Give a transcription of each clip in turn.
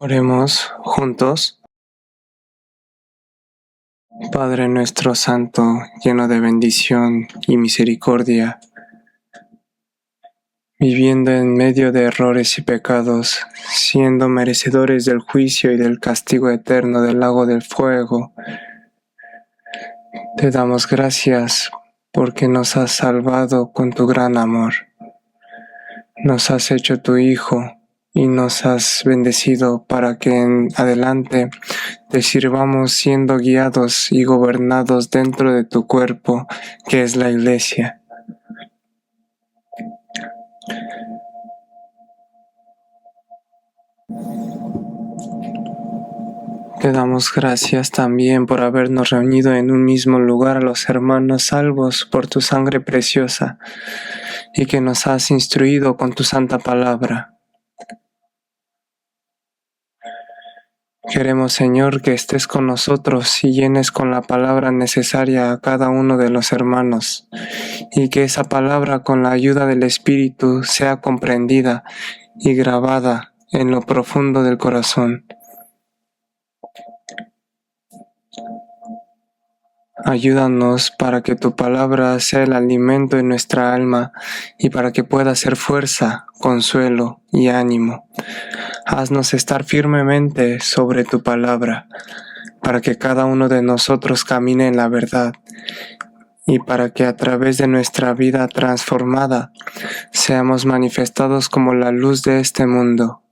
Oremos juntos. Padre nuestro santo, lleno de bendición y misericordia, viviendo en medio de errores y pecados, siendo merecedores del juicio y del castigo eterno del lago del fuego, te damos gracias porque nos has salvado con tu gran amor. Nos has hecho tu Hijo y nos has bendecido para que en adelante te sirvamos siendo guiados y gobernados dentro de tu cuerpo, que es la Iglesia. Te damos gracias también por habernos reunido en un mismo lugar a los hermanos salvos por tu sangre preciosa y que nos has instruido con tu santa palabra. Queremos, Señor, que estés con nosotros y llenes con la palabra necesaria a cada uno de los hermanos, y que esa palabra, con la ayuda del Espíritu, sea comprendida y grabada en lo profundo del corazón. Ayúdanos para que tu palabra sea el alimento en nuestra alma y para que pueda ser fuerza, consuelo y ánimo. Haznos estar firmemente sobre tu palabra, para que cada uno de nosotros camine en la verdad y para que a través de nuestra vida transformada seamos manifestados como la luz de este mundo.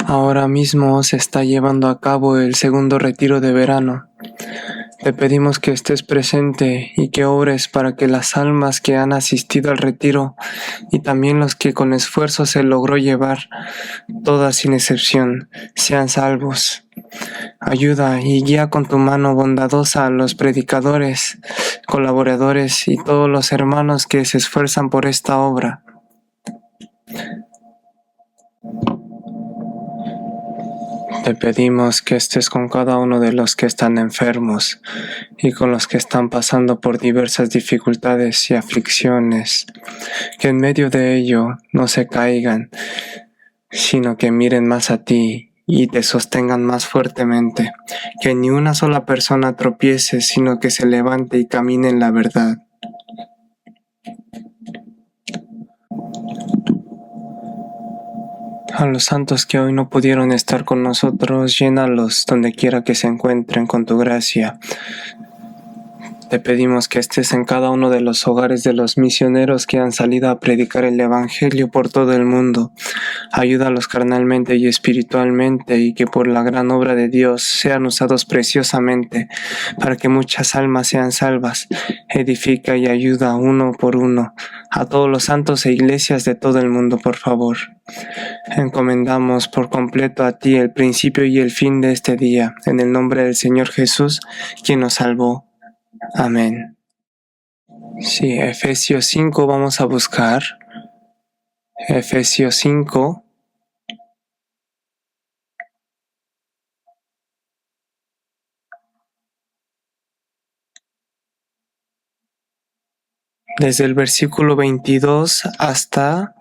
Ahora mismo se está llevando a cabo el segundo retiro de verano. Te pedimos que estés presente y que obres para que las almas que han asistido al retiro y también los que con esfuerzo se logró llevar, todas sin excepción, sean salvos. Ayuda y guía con tu mano bondadosa a los predicadores, colaboradores y todos los hermanos que se esfuerzan por esta obra. Te pedimos que estés con cada uno de los que están enfermos y con los que están pasando por diversas dificultades y aflicciones, que en medio de ello no se caigan, sino que miren más a ti y te sostengan más fuertemente, que ni una sola persona tropiece, sino que se levante y camine en la verdad. A los santos que hoy no pudieron estar con nosotros, llénalos donde quiera que se encuentren con tu gracia. Te pedimos que estés en cada uno de los hogares de los misioneros que han salido a predicar el Evangelio por todo el mundo. Ayúdalos carnalmente y espiritualmente y que por la gran obra de Dios sean usados preciosamente para que muchas almas sean salvas. Edifica y ayuda uno por uno a todos los santos e iglesias de todo el mundo, por favor. Encomendamos por completo a ti el principio y el fin de este día, en el nombre del Señor Jesús, quien nos salvó. Amén. Sí, Efesios 5 vamos a buscar. Efesios 5. Desde el versículo 22 hasta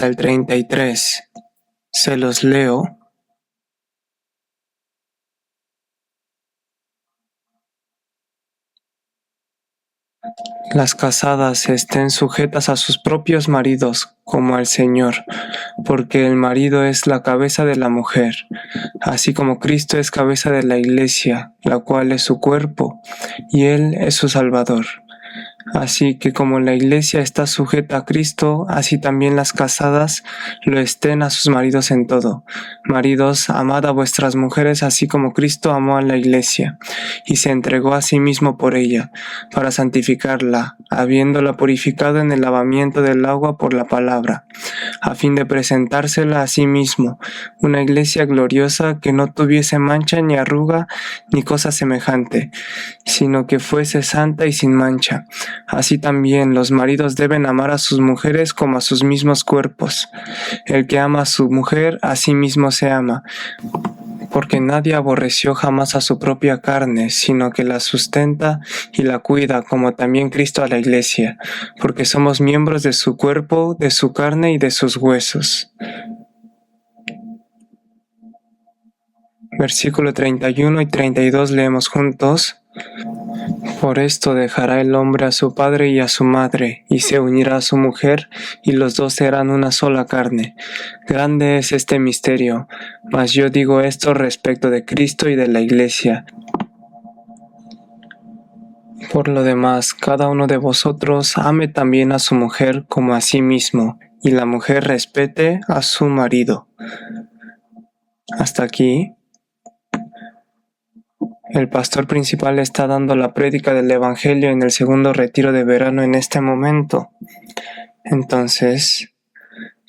el 33. Se los leo. Las casadas estén sujetas a sus propios maridos como al Señor, porque el marido es la cabeza de la mujer, así como Cristo es cabeza de la Iglesia, la cual es su cuerpo, y Él es su Salvador. Así que como la Iglesia está sujeta a Cristo, así también las casadas lo estén a sus maridos en todo. Maridos, amad a vuestras mujeres así como Cristo amó a la Iglesia, y se entregó a sí mismo por ella, para santificarla, habiéndola purificado en el lavamiento del agua por la palabra, a fin de presentársela a sí mismo, una Iglesia gloriosa que no tuviese mancha ni arruga ni cosa semejante, sino que fuese santa y sin mancha. Así también los maridos deben amar a sus mujeres como a sus mismos cuerpos. El que ama a su mujer, a sí mismo se ama, porque nadie aborreció jamás a su propia carne, sino que la sustenta y la cuida, como también Cristo a la Iglesia, porque somos miembros de su cuerpo, de su carne y de sus huesos. Versículo 31 y 32 leemos juntos. Por esto dejará el hombre a su padre y a su madre, y se unirá a su mujer, y los dos serán una sola carne. Grande es este misterio, mas yo digo esto respecto de Cristo y de la Iglesia. Por lo demás, cada uno de vosotros ame también a su mujer como a sí mismo, y la mujer respete a su marido. Hasta aquí. El pastor principal está dando la prédica del Evangelio en el segundo retiro de verano en este momento. Entonces,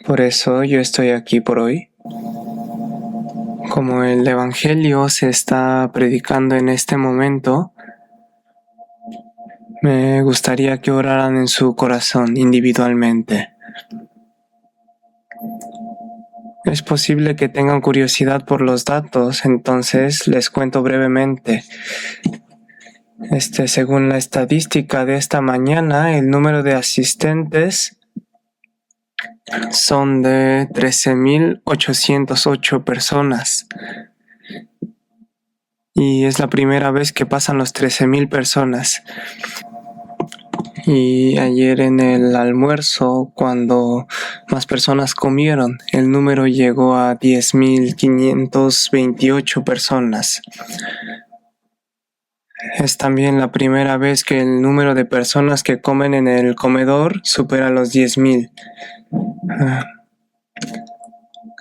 por eso yo estoy aquí por hoy. Como el Evangelio se está predicando en este momento, me gustaría que oraran en su corazón individualmente. Es posible que tengan curiosidad por los datos, entonces les cuento brevemente. Según la estadística de esta mañana, el número de asistentes son de 13,808 personas. Y es la primera vez que pasan los 13,000 personas. Y ayer en el almuerzo, cuando más personas comieron, el número llegó a 10,528 personas. Es también la primera vez que el número de personas que comen en el comedor supera los 10,000.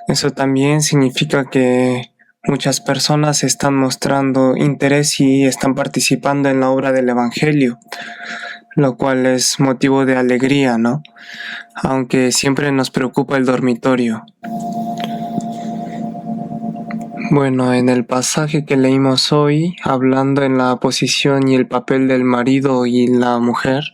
Eso también significa que muchas personas están mostrando interés y están participando en la obra del Evangelio, lo cual es motivo de alegría, ¿no? Aunque siempre nos preocupa el dormitorio. Bueno, en el pasaje que leímos hoy, hablando en la posición y el papel del marido y la mujer,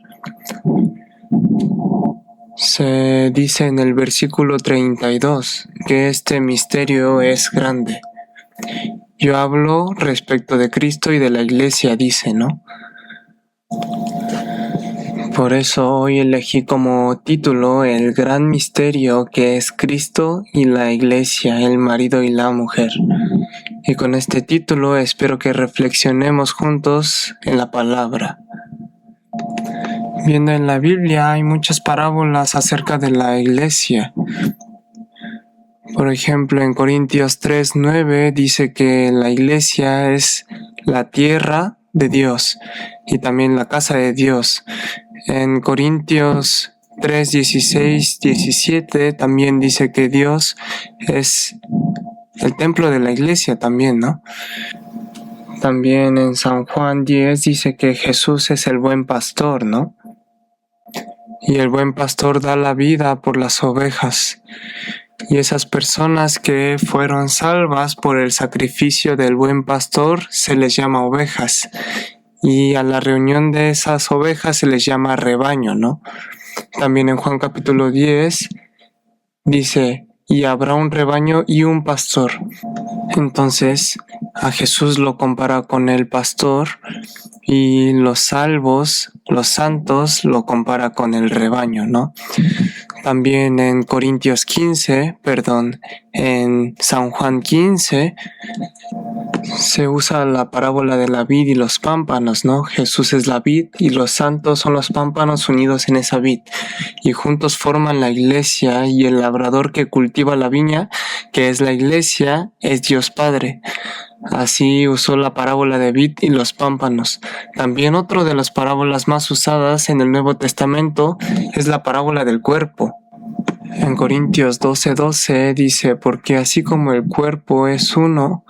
se dice en el versículo 32 que este misterio es grande. Yo hablo respecto de Cristo y de la Iglesia, dice, ¿no? Por eso hoy elegí como título el gran misterio que es Cristo y la Iglesia, el marido y la mujer. Y con este título espero que reflexionemos juntos en la palabra. Viendo en la Biblia hay muchas parábolas acerca de la Iglesia. Por ejemplo, en Corintios 3:9 dice que la Iglesia es la tierra de Dios y también la casa de Dios. En Corintios 3:16, 17 también dice que Dios es el templo de la Iglesia también, ¿no? También en San Juan 10 dice que Jesús es el buen pastor, ¿no? Y el buen pastor da la vida por las ovejas. Y esas personas que fueron salvas por el sacrificio del buen pastor se les llama ovejas. Y a la reunión de esas ovejas se les llama rebaño, ¿no? También en Juan capítulo 10 dice, y habrá un rebaño y un pastor. Entonces, a Jesús lo compara con el pastor y los salvos, los santos, lo compara con el rebaño, ¿no? También en en San Juan 15, se usa la parábola de la vid y los pámpanos, ¿no? Jesús es la vid y los santos son los pámpanos unidos en esa vid. Y juntos forman la iglesia y el labrador que cultiva la viña, que es la iglesia, es Dios Padre. Así usó la parábola de vid y los pámpanos. También otra de las parábolas más usadas en el Nuevo Testamento es la parábola del cuerpo. En Corintios 12:12 dice, porque así como el cuerpo es uno,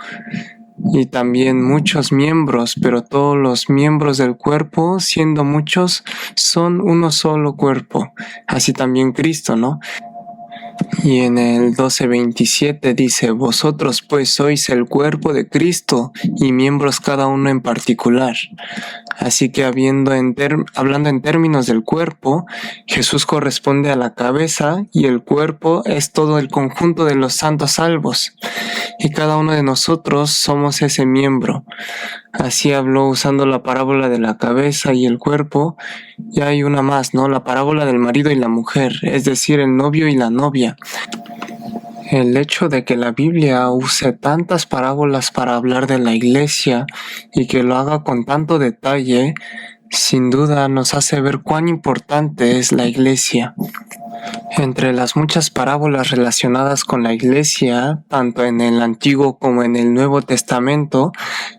y también muchos miembros, pero todos los miembros del cuerpo, siendo muchos, son uno solo cuerpo. Así también Cristo, ¿no? Y en el 12:27 dice: vosotros pues sois el cuerpo de Cristo y miembros cada uno en particular. Así que hablando en términos del cuerpo, Jesús corresponde a la cabeza y el cuerpo es todo el conjunto de los santos salvos. Y cada uno de nosotros somos ese miembro. Así habló usando la parábola de la cabeza y el cuerpo. Y hay una más, ¿no? La parábola del marido y la mujer, es decir, el novio y la novia. El hecho de que la Biblia use tantas parábolas para hablar de la iglesia y que lo haga con tanto detalle, sin duda nos hace ver cuán importante es la iglesia. Entre las muchas parábolas relacionadas con la iglesia, tanto en el Antiguo como en el Nuevo Testamento,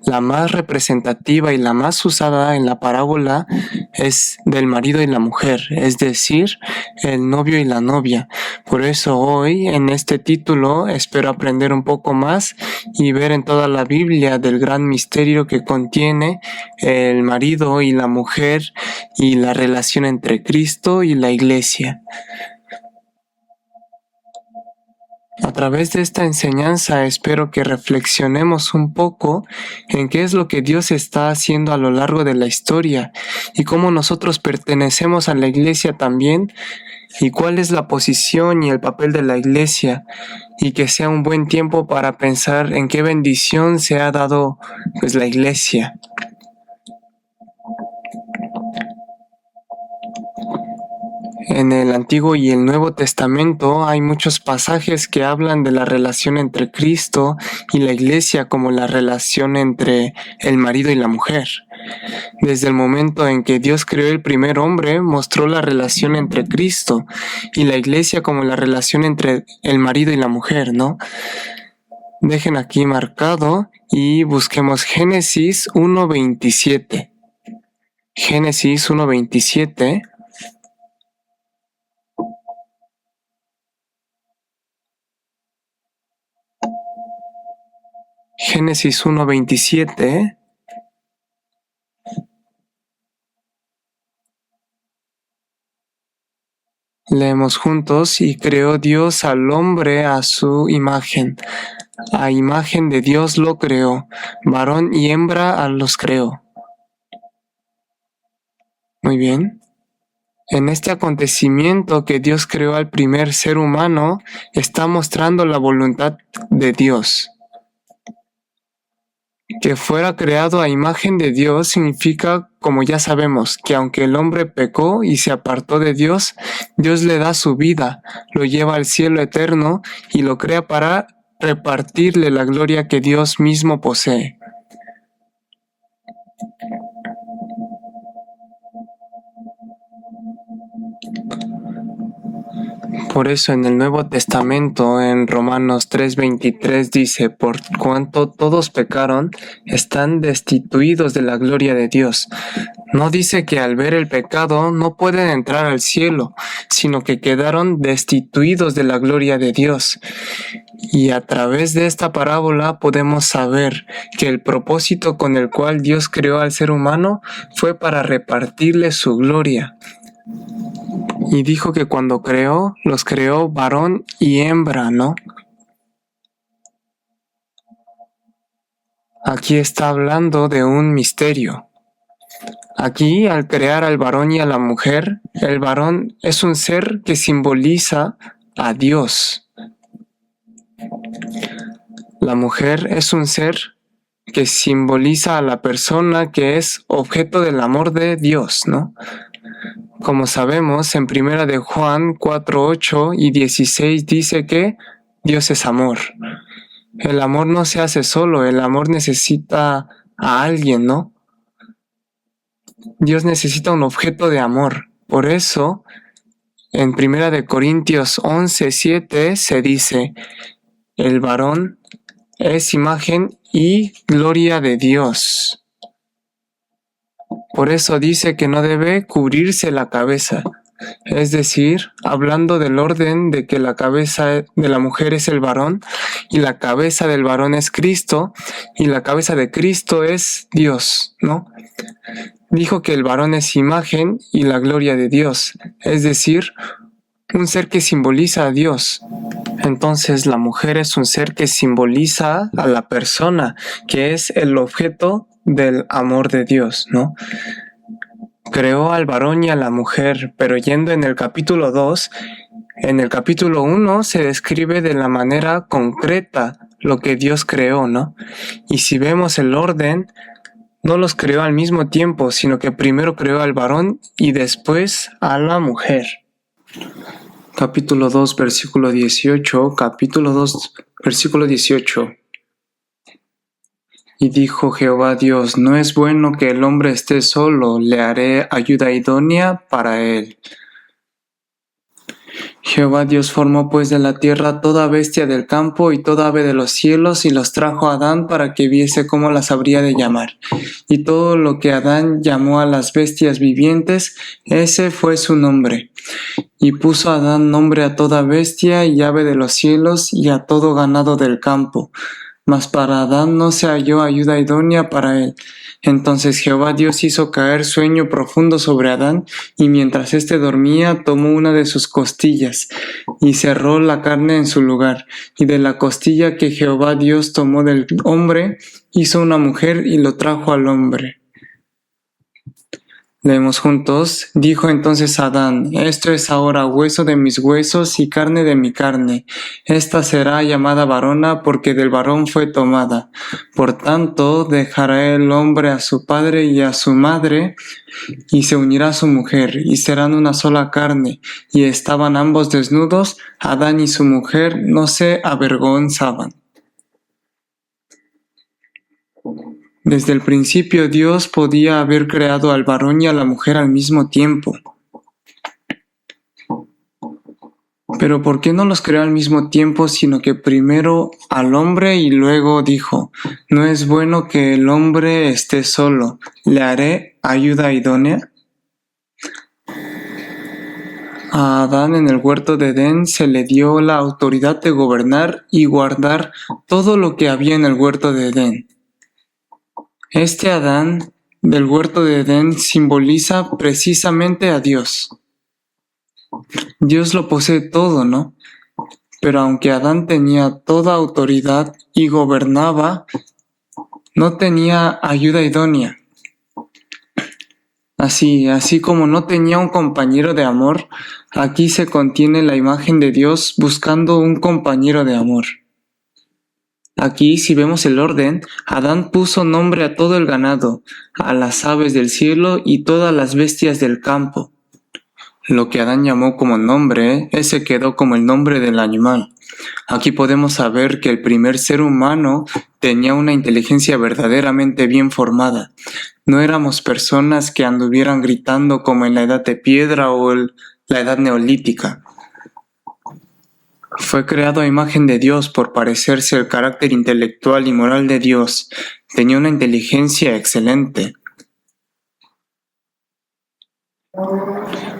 la más representativa y la más usada en la parábola es del marido y la mujer, es decir, el novio y la novia. Por eso hoy, en este título, espero aprender un poco más y ver en toda la Biblia del gran misterio que contiene el marido y la mujer y la relación entre Cristo y la iglesia. A través de esta enseñanza espero que reflexionemos un poco en qué es lo que Dios está haciendo a lo largo de la historia y cómo nosotros pertenecemos a la iglesia también y cuál es la posición y el papel de la iglesia, y que sea un buen tiempo para pensar en qué bendición se ha dado pues la iglesia. En el Antiguo y el Nuevo Testamento hay muchos pasajes que hablan de la relación entre Cristo y la iglesia como la relación entre el marido y la mujer. Desde el momento en que Dios creó el primer hombre, mostró la relación entre Cristo y la iglesia como la relación entre el marido y la mujer, ¿no? Dejen aquí marcado y busquemos Génesis 1:27. Génesis 1:27. Génesis 1:27. Leemos juntos: y creó Dios al hombre a su imagen. A imagen de Dios lo creó, varón y hembra los creó. Muy bien. En este acontecimiento que Dios creó al primer ser humano, está mostrando la voluntad de Dios. Que fuera creado a imagen de Dios significa, como ya sabemos, que aunque el hombre pecó y se apartó de Dios, Dios le da su vida, lo lleva al cielo eterno y lo crea para repartirle la gloria que Dios mismo posee. Por eso en el Nuevo Testamento, en Romanos 3:23 dice: por cuanto todos pecaron, están destituidos de la gloria de Dios. No dice que al ver el pecado no pueden entrar al cielo, sino que quedaron destituidos de la gloria de Dios. Y a través de esta parábola podemos saber que el propósito con el cual Dios creó al ser humano fue para repartirle su gloria. Y dijo que cuando creó, los creó varón y hembra, ¿no? Aquí está hablando de un misterio. Aquí, al crear al varón y a la mujer, el varón es un ser que simboliza a Dios. La mujer es un ser que simboliza a la persona que es objeto del amor de Dios, ¿no? Como sabemos, en 1 de Juan 4:8 y 16 dice que Dios es amor. El amor no se hace solo, el amor necesita a alguien, ¿no? Dios necesita un objeto de amor. Por eso, en 1 de Corintios 11:7 se dice: el varón es imagen y gloria de Dios. Por eso dice que no debe cubrirse la cabeza. Es decir, hablando del orden de que la cabeza de la mujer es el varón, y la cabeza del varón es Cristo, y la cabeza de Cristo es Dios, ¿no? Dijo que el varón es imagen y la gloria de Dios, es decir, un ser que simboliza a Dios. Entonces la mujer es un ser que simboliza a la persona, que es el objeto del amor de Dios, ¿no? Creó al varón y a la mujer, pero yendo en el capítulo 2, en el capítulo 1 se describe de la manera concreta lo que Dios creó, ¿no? Y si vemos el orden, no los creó al mismo tiempo, sino que primero creó al varón y después a la mujer. Capítulo 2, versículo 18, capítulo 2, versículo 18. Y dijo Jehová Dios, no es bueno que el hombre esté solo, le haré ayuda idónea para él. Jehová Dios formó pues de la tierra toda bestia del campo y toda ave de los cielos, y los trajo a Adán para que viese cómo las habría de llamar. Y todo lo que Adán llamó a las bestias vivientes, ese fue su nombre. Y puso Adán nombre a toda bestia y ave de los cielos y a todo ganado del campo. Mas para Adán no se halló ayuda idónea para él. Entonces Jehová Dios hizo caer sueño profundo sobre Adán, y mientras éste dormía, tomó una de sus costillas, y cerró la carne en su lugar. Y de la costilla que Jehová Dios tomó del hombre, hizo una mujer y lo trajo al hombre. Leemos juntos. Dijo entonces Adán, esto es ahora hueso de mis huesos y carne de mi carne. Esta será llamada varona porque del varón fue tomada. Por tanto, dejará el hombre a su padre y a su madre, y se unirá a su mujer, y serán una sola carne. Y estaban ambos desnudos, Adán y su mujer no se avergonzaban. Desde el principio Dios podía haber creado al varón y a la mujer al mismo tiempo. Pero ¿por qué no los creó al mismo tiempo, sino que primero al hombre y luego dijo, no es bueno que el hombre esté solo, le haré ayuda idónea? A Adán en el huerto de Edén se le dio la autoridad de gobernar y guardar todo lo que había en el huerto de Edén. Este Adán del huerto de Edén simboliza precisamente a Dios. Dios lo posee todo, ¿no? Pero aunque Adán tenía toda autoridad y gobernaba, no tenía ayuda idónea. Así como no tenía un compañero de amor, aquí se contiene la imagen de Dios buscando un compañero de amor. Aquí, si vemos el orden, Adán puso nombre a todo el ganado, a las aves del cielo y todas las bestias del campo. Lo que Adán llamó como nombre, ese quedó como el nombre del animal. Aquí podemos saber que el primer ser humano tenía una inteligencia verdaderamente bien formada. No éramos personas que anduvieran gritando como en la edad de piedra o la edad neolítica. Fue creado a imagen de Dios por parecerse al carácter intelectual y moral de Dios. Tenía una inteligencia excelente.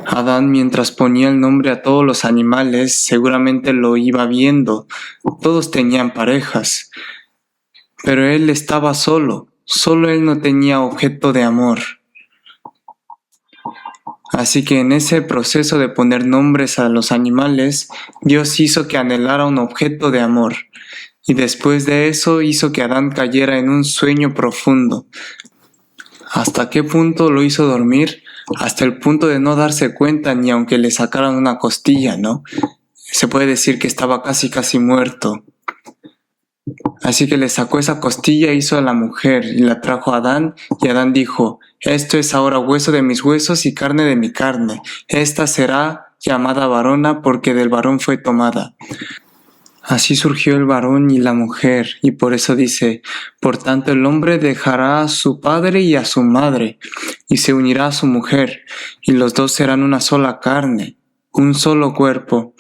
Adán, mientras ponía el nombre a todos los animales, seguramente lo iba viendo. Todos tenían parejas. Pero él estaba solo. Solo él no tenía objeto de amor. Así que en ese proceso de poner nombres a los animales, Dios hizo que anhelara un objeto de amor. Y después de eso hizo que Adán cayera en un sueño profundo. ¿Hasta qué punto lo hizo dormir? Hasta el punto de no darse cuenta ni aunque le sacaran una costilla, ¿no? Se puede decir que estaba casi muerto. Así que le sacó esa costilla, hizo a la mujer y la trajo a Adán, y Adán dijo, esto es ahora hueso de mis huesos y carne de mi carne. Esta será llamada varona porque del varón fue tomada. Así surgió el varón y la mujer, y por eso dice, por tanto el hombre dejará a su padre y a su madre, y se unirá a su mujer, y los dos serán una sola carne, un solo cuerpo.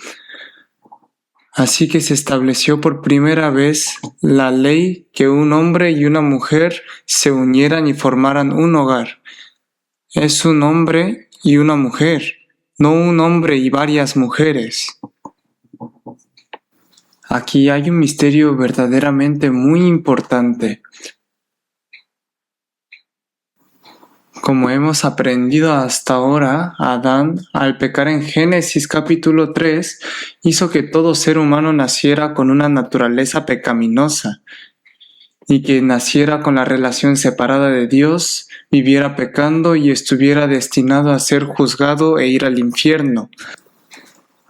Así que se estableció por primera vez la ley que un hombre y una mujer se unieran y formaran un hogar. Es un hombre y una mujer, no un hombre y varias mujeres. Aquí hay un misterio verdaderamente muy importante. Como hemos aprendido hasta ahora, Adán, al pecar en Génesis capítulo 3, hizo que todo ser humano naciera con una naturaleza pecaminosa y que naciera con la relación separada de Dios, viviera pecando y estuviera destinado a ser juzgado e ir al infierno.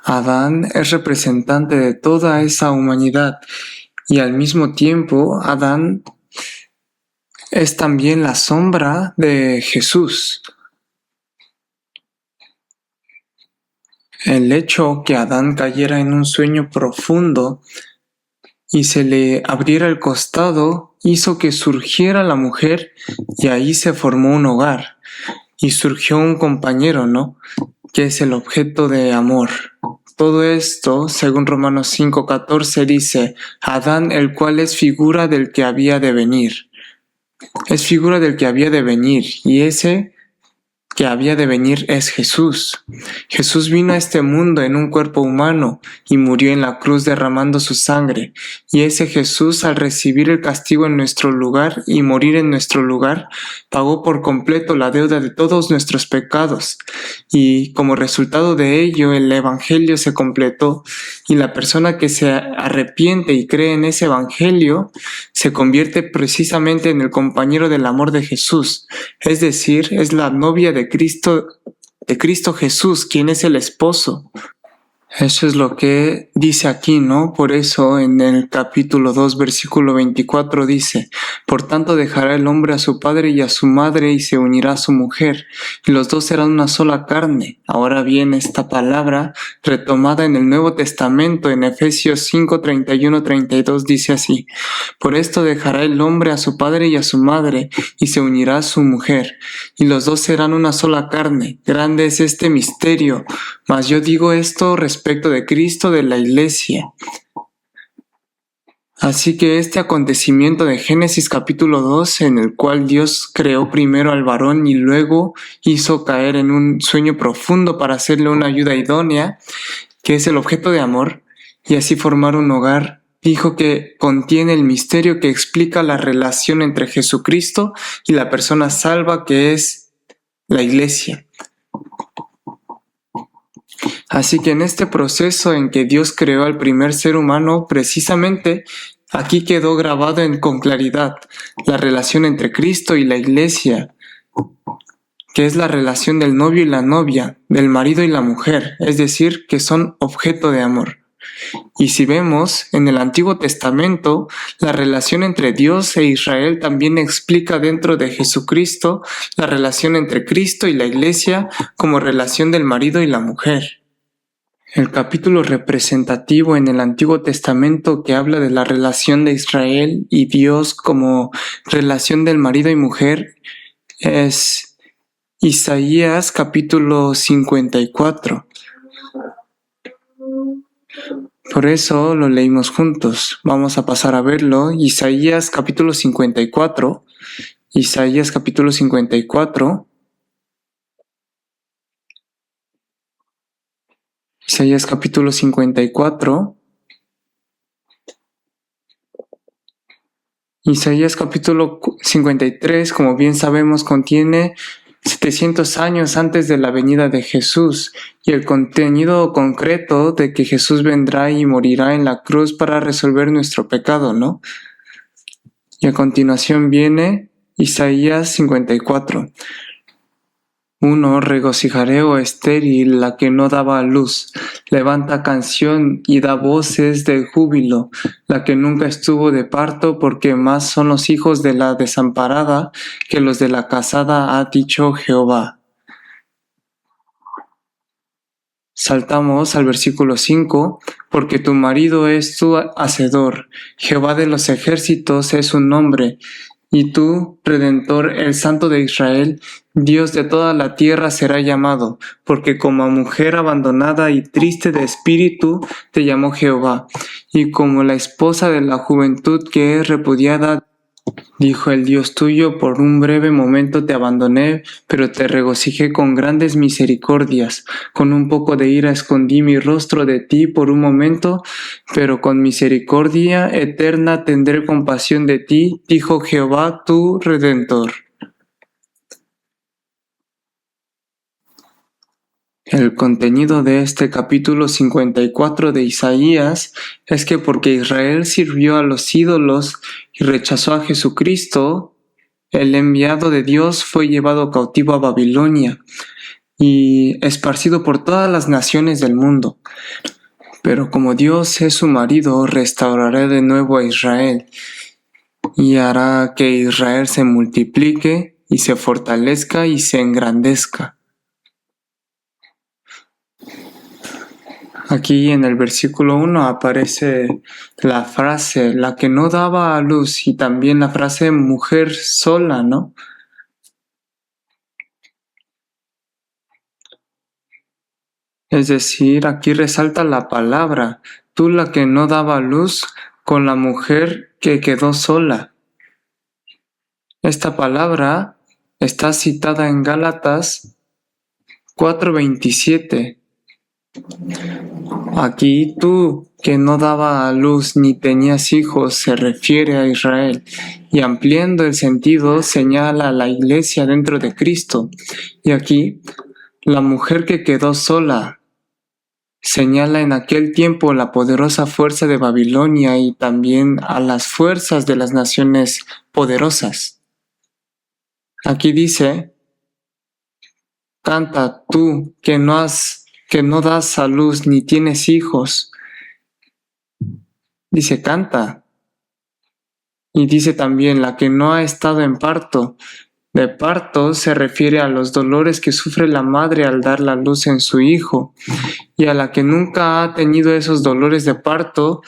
Adán es representante de toda esa humanidad y al mismo tiempo Adán es también la sombra de Jesús. El hecho que Adán cayera en un sueño profundo y se le abriera el costado hizo que surgiera la mujer y ahí se formó un hogar y surgió un compañero, ¿no? Que es el objeto de amor. Todo esto, según Romanos 5:14, dice, Adán, el cual es figura del que había de venir. Es figura del que había de venir, y ese que había de venir es Jesús. Jesús vino a este mundo en un cuerpo humano y murió en la cruz derramando su sangre. Y ese Jesús, al recibir el castigo en nuestro lugar y morir en nuestro lugar, pagó por completo la deuda de todos nuestros pecados. Y como resultado de ello, el Evangelio se completó y la persona que se arrepiente y cree en ese Evangelio se convierte precisamente en el compañero del amor de Jesús. Es decir, es la novia de Cristo Jesús, quien es el esposo. Eso es lo que dice aquí, ¿no? Por eso en el capítulo 2, versículo 24 dice, por tanto dejará el hombre a su padre y a su madre y se unirá a su mujer, y los dos serán una sola carne. Ahora bien, esta palabra retomada en el Nuevo Testamento, en Efesios 5, 31, 32, dice así, por esto dejará el hombre a su padre y a su madre y se unirá a su mujer, y los dos serán una sola carne. Grande es este misterio, mas yo digo esto respecto de Cristo, de la Iglesia. Así que este acontecimiento de Génesis capítulo 2, en el cual Dios creó primero al varón y luego hizo caer en un sueño profundo para hacerle una ayuda idónea, que es el objeto de amor, y así formar un hogar, dijo que contiene el misterio que explica la relación entre Jesucristo y la persona salva que es la Iglesia. Así que en este proceso en que Dios creó al primer ser humano, precisamente aquí quedó grabado con claridad la relación entre Cristo y la Iglesia, que es la relación del novio y la novia, del marido y la mujer, es decir, que son objeto de amor. Y si vemos en el Antiguo Testamento, la relación entre Dios e Israel también explica dentro de Jesucristo la relación entre Cristo y la Iglesia como relación del marido y la mujer. El capítulo representativo en el Antiguo Testamento que habla de la relación de Israel y Dios como relación del marido y mujer es Isaías capítulo 54. Por eso lo leímos juntos. Vamos a pasar a verlo. Isaías capítulo 54. Isaías capítulo 54. Isaías capítulo 54. Isaías capítulo 53, como bien sabemos, contiene 700 años antes de la venida de Jesús y el contenido concreto de que Jesús vendrá y morirá en la cruz para resolver nuestro pecado, ¿no? Y a continuación viene Isaías 54. 1. Regocijaré, oh estéril, la que no daba a luz. Levanta canción y da voces de júbilo, la que nunca estuvo de parto, porque más son los hijos de la desamparada que los de la casada, ha dicho Jehová. Saltamos al versículo 5, porque tu marido es tu hacedor, Jehová de los ejércitos es su nombre, y tú, Redentor, el Santo de Israel, Dios de toda la tierra será llamado, porque como mujer abandonada y triste de espíritu te llamó Jehová, y como la esposa de la juventud que es repudiada, dijo el Dios tuyo, por un breve momento te abandoné, pero te regocijé con grandes misericordias. Con un poco de ira escondí mi rostro de ti por un momento, pero con misericordia eterna tendré compasión de ti, dijo Jehová tu Redentor. El contenido de este capítulo 54 de Isaías es que porque Israel sirvió a los ídolos y rechazó a Jesucristo, el enviado de Dios fue llevado cautivo a Babilonia y esparcido por todas las naciones del mundo. Pero como Dios es su marido, restaurará de nuevo a Israel y hará que Israel se multiplique y se fortalezca y se engrandezca. Aquí en el versículo 1 aparece la frase, la que no daba a luz, y también la frase mujer sola, ¿no? Es decir, aquí resalta la palabra, tú la que no daba a luz con la mujer que quedó sola. Esta palabra está citada en Gálatas 4:27. Aquí tú que no daba a luz ni tenías hijos se refiere a Israel y ampliando el sentido señala a la iglesia dentro de Cristo. Y aquí la mujer que quedó sola señala en aquel tiempo la poderosa fuerza de Babilonia y también a las fuerzas de las naciones poderosas. Aquí dice, canta tú que no das a luz ni tienes hijos. Dice, canta. Y dice también, la que no ha estado en parto. De parto se refiere a los dolores que sufre la madre al dar la luz en su hijo. Y a la que nunca ha tenido esos dolores de parto,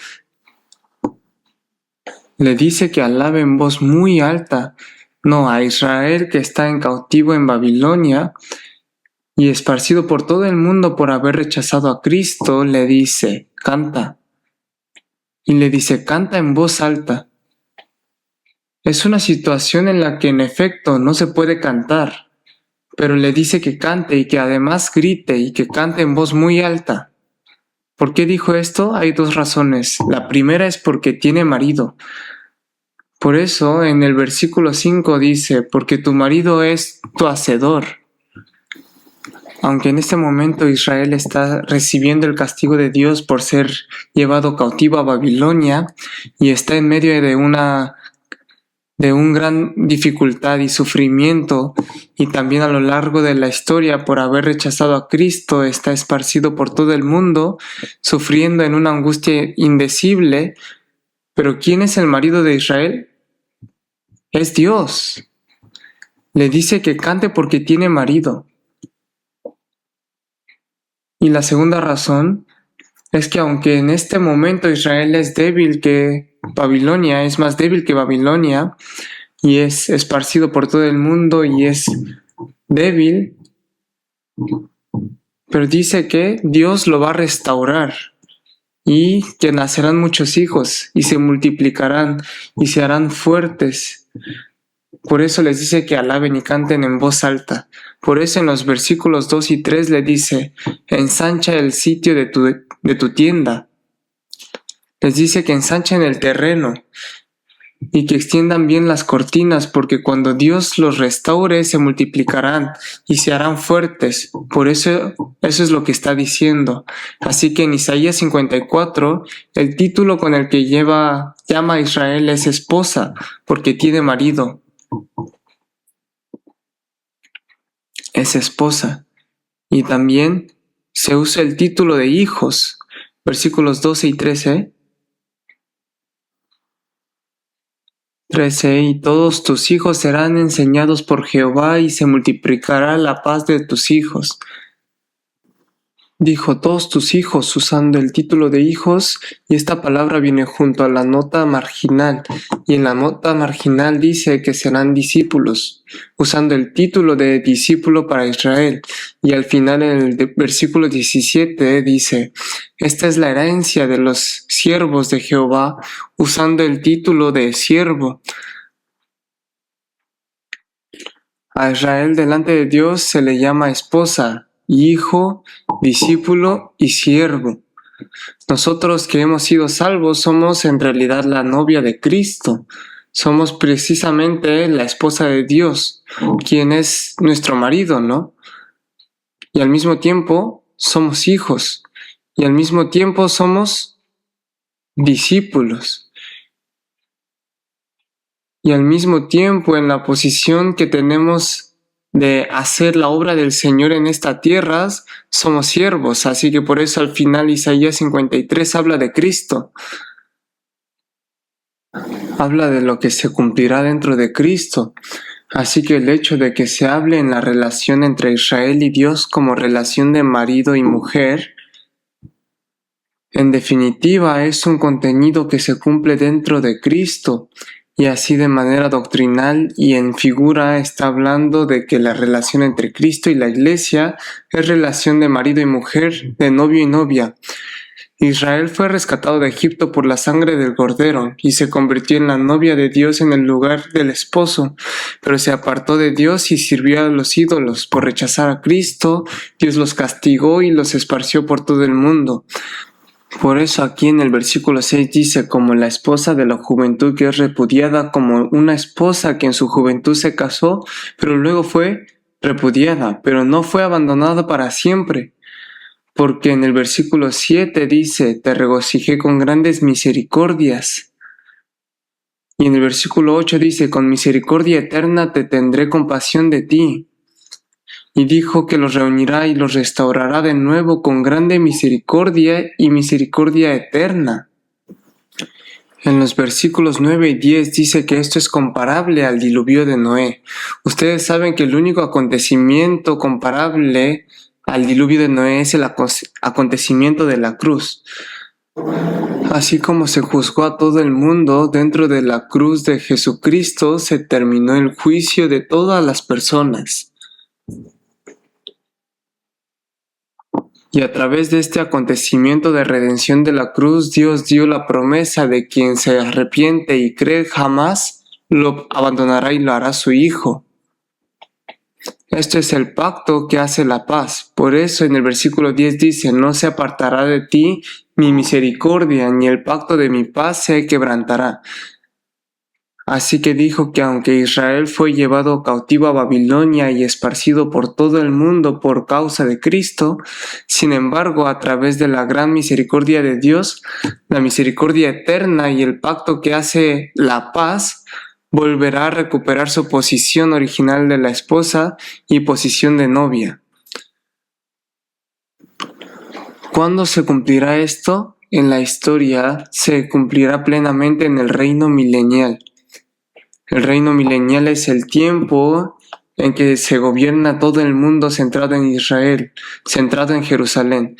le dice que alabe en voz muy alta. No, a Israel que está en cautivo en Babilonia y esparcido por todo el mundo por haber rechazado a Cristo, le dice, canta. Y le dice, canta en voz alta. Es una situación en la que en efecto no se puede cantar, pero le dice que cante y que además grite y que cante en voz muy alta. ¿Por qué dijo esto? Hay dos razones. La primera es porque tiene marido. Por eso en el versículo 5 dice, porque tu marido es tu hacedor. Aunque en este momento Israel está recibiendo el castigo de Dios por ser llevado cautivo a Babilonia y está en medio de un gran dificultad y sufrimiento, y también a lo largo de la historia por haber rechazado a Cristo está esparcido por todo el mundo, sufriendo en una angustia indecible. Pero ¿quién es el marido de Israel? Es Dios. Le dice que cante porque tiene marido. Y la segunda razón es que aunque en este momento Israel es débil que Babilonia, es más débil que Babilonia, y es esparcido por todo el mundo y es débil, pero dice que Dios lo va a restaurar y que nacerán muchos hijos y se multiplicarán y se harán fuertes. Por eso les dice que alaben y canten en voz alta. Por eso en los versículos 2 y 3 le dice, ensancha el sitio de tu tienda. Les dice que ensanchen el terreno y que extiendan bien las cortinas, porque cuando Dios los restaure se multiplicarán y se harán fuertes. Por eso es lo que está diciendo. Así que en Isaías 54, el título con el que llama a Israel es esposa, porque tiene marido. Es esposa. Y también se usa el título de hijos, versículos 12 y 13. Y todos tus hijos serán enseñados por Jehová y se multiplicará la paz de tus hijos. Dijo todos tus hijos usando el título de hijos, y esta palabra viene junto a la nota marginal, y en la nota marginal dice que serán discípulos, usando el título de discípulo para Israel, y al final en el versículo 17 dice, esta es la herencia de los siervos de Jehová, usando el título de siervo. A Israel delante de Dios se le llama esposa, hijo, discípulo y siervo. Nosotros que hemos sido salvos somos en realidad la novia de Cristo. Somos precisamente la esposa de Dios, quien es nuestro marido, ¿no? y al mismo tiempo somos hijos, y al mismo tiempo somos discípulos, y al mismo tiempo en la posición que tenemos de hacer la obra del Señor en esta tierra, somos siervos. Así que por eso al final Isaías 53 habla de Cristo. Habla de lo que se cumplirá dentro de Cristo. Así que el hecho de que se hable en la relación entre Israel y Dios como relación de marido y mujer, en definitiva es un contenido que se cumple dentro de Cristo, y así de manera doctrinal y en figura está hablando de que la relación entre Cristo y la Iglesia es relación de marido y mujer, de novio y novia. Israel fue rescatado de Egipto por la sangre del Cordero y se convirtió en la novia de Dios en el lugar del esposo, pero se apartó de Dios y sirvió a los ídolos. Por rechazar a Cristo, Dios los castigó y los esparció por todo el mundo. Por eso aquí en el versículo 6 dice, como la esposa de la juventud que es repudiada, como una esposa que en su juventud se casó, pero luego fue repudiada, pero no fue abandonada para siempre. Porque en el versículo 7 dice, te regocijé con grandes misericordias. Y en el versículo 8 dice, con misericordia eterna te tendré compasión de ti. Y dijo que los reunirá y los restaurará de nuevo con grande misericordia y misericordia eterna. En los versículos 9 y 10 dice que esto es comparable al diluvio de Noé. Ustedes saben que el único acontecimiento comparable al diluvio de Noé es el acontecimiento de la cruz. Así como se juzgó a todo el mundo, dentro de la cruz de Jesucristo se terminó el juicio de todas las personas. Y a través de este acontecimiento de redención de la cruz, Dios dio la promesa de quien se arrepiente y cree jamás lo abandonará y lo hará su hijo. Esto es el pacto que hace la paz. Por eso en el versículo 10 dice, no se apartará de ti mi misericordia, ni el pacto de mi paz se quebrantará. Así que dijo que aunque Israel fue llevado cautivo a Babilonia y esparcido por todo el mundo por causa de Cristo, sin embargo, a través de la gran misericordia de Dios, la misericordia eterna y el pacto que hace la paz, volverá a recuperar su posición original de la esposa y posición de novia. ¿Cuándo se cumplirá esto? En la historia se cumplirá plenamente en el reino milenial. El reino milenial es el tiempo en que se gobierna todo el mundo centrado en Israel, centrado en Jerusalén.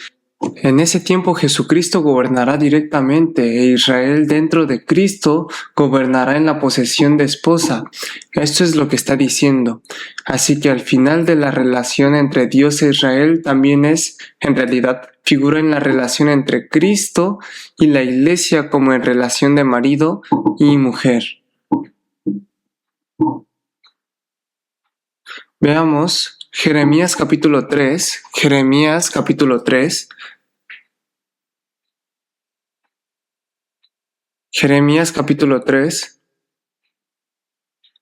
En ese tiempo Jesucristo gobernará directamente e Israel dentro de Cristo gobernará en la posesión de esposa. Esto es lo que está diciendo. Así que al final de la relación entre Dios e Israel también es, en realidad, figura en la relación entre Cristo y la Iglesia como en relación de marido y mujer. Veamos Jeremías capítulo 3, Jeremías capítulo 3. Jeremías capítulo 3.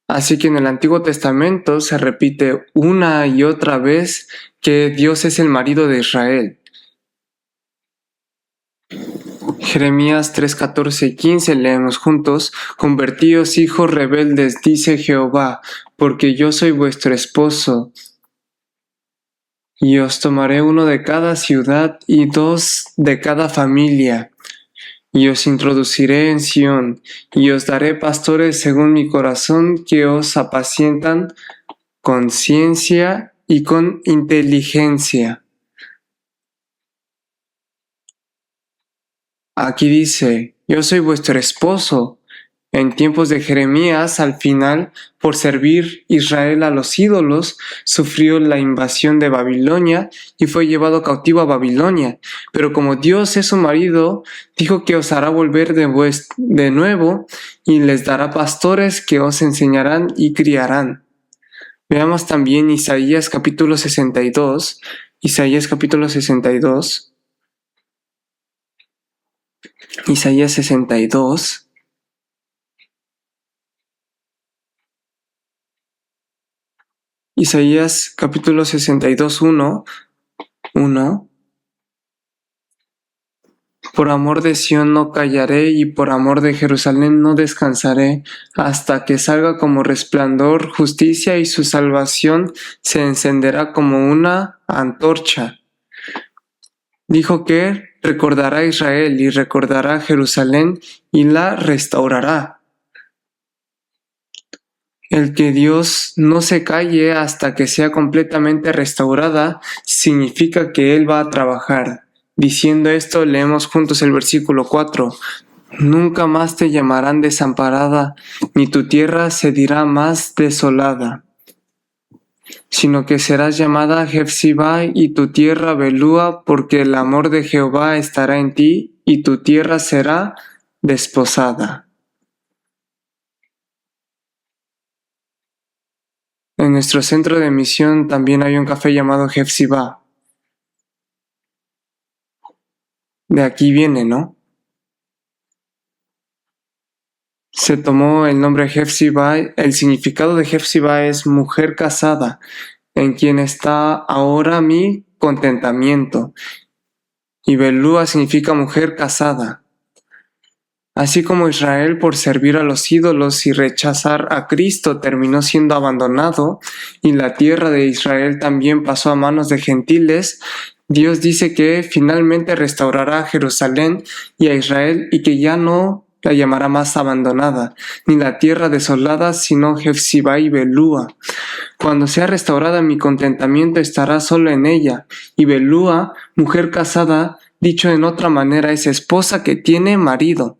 Así que en el Antiguo Testamento se repite una y otra vez que Dios es el marido de Israel. Jeremías 3, 14 y 15 leemos juntos, convertíos hijos rebeldes, dice Jehová, porque yo soy vuestro esposo. Y os tomaré uno de cada ciudad y dos de cada familia. Y os introduciré en Sión, y os daré pastores según mi corazón que os apacientan con ciencia y con inteligencia. Aquí dice, yo soy vuestro esposo. En tiempos de Jeremías, al final, por servir Israel a los ídolos, sufrió la invasión de Babilonia y fue llevado cautivo a Babilonia. Pero como Dios es su marido, dijo que os hará volver de nuevo y les dará pastores que os enseñarán y criarán. Veamos también Isaías capítulo 62. Isaías capítulo 62. Isaías 62. Isaías capítulo 62, 1, 1. Por amor de Sión no callaré y por amor de Jerusalén no descansaré, hasta que salga como resplandor justicia y su salvación se encenderá como una antorcha. Dijo que recordará a Israel y recordará a Jerusalén y la restaurará. El que Dios no se calle hasta que sea completamente restaurada significa que Él va a trabajar. Diciendo esto, leemos juntos el versículo 4. Nunca más te llamarán desamparada, ni tu tierra se dirá más desolada, sino que serás llamada Jefsibá y tu tierra Belúa, porque el amor de Jehová estará en ti y tu tierra será desposada. En nuestro centro de misión también hay un café llamado Jefsibá. De aquí viene, ¿no? Se tomó el nombre Jefsibá. El significado de Jefsibá es mujer casada, en quien está ahora mi contentamiento. Y Belúa significa mujer casada. Así como Israel, por servir a los ídolos y rechazar a Cristo, terminó siendo abandonado, y la tierra de Israel también pasó a manos de gentiles, Dios dice que finalmente restaurará a Jerusalén y a Israel y que ya no la llamará más abandonada, ni la tierra desolada, sino Jefsibá y Belúa. Cuando sea restaurada, mi contentamiento estará solo en ella, y Belúa, mujer casada, dicho en otra manera, es esposa que tiene marido.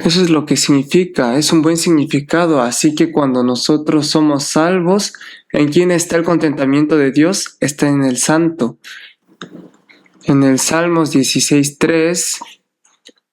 Eso es lo que significa, es un buen significado, así que cuando nosotros somos salvos, ¿en quién está el contentamiento de Dios? Está en el Santo. En el Salmos 16:3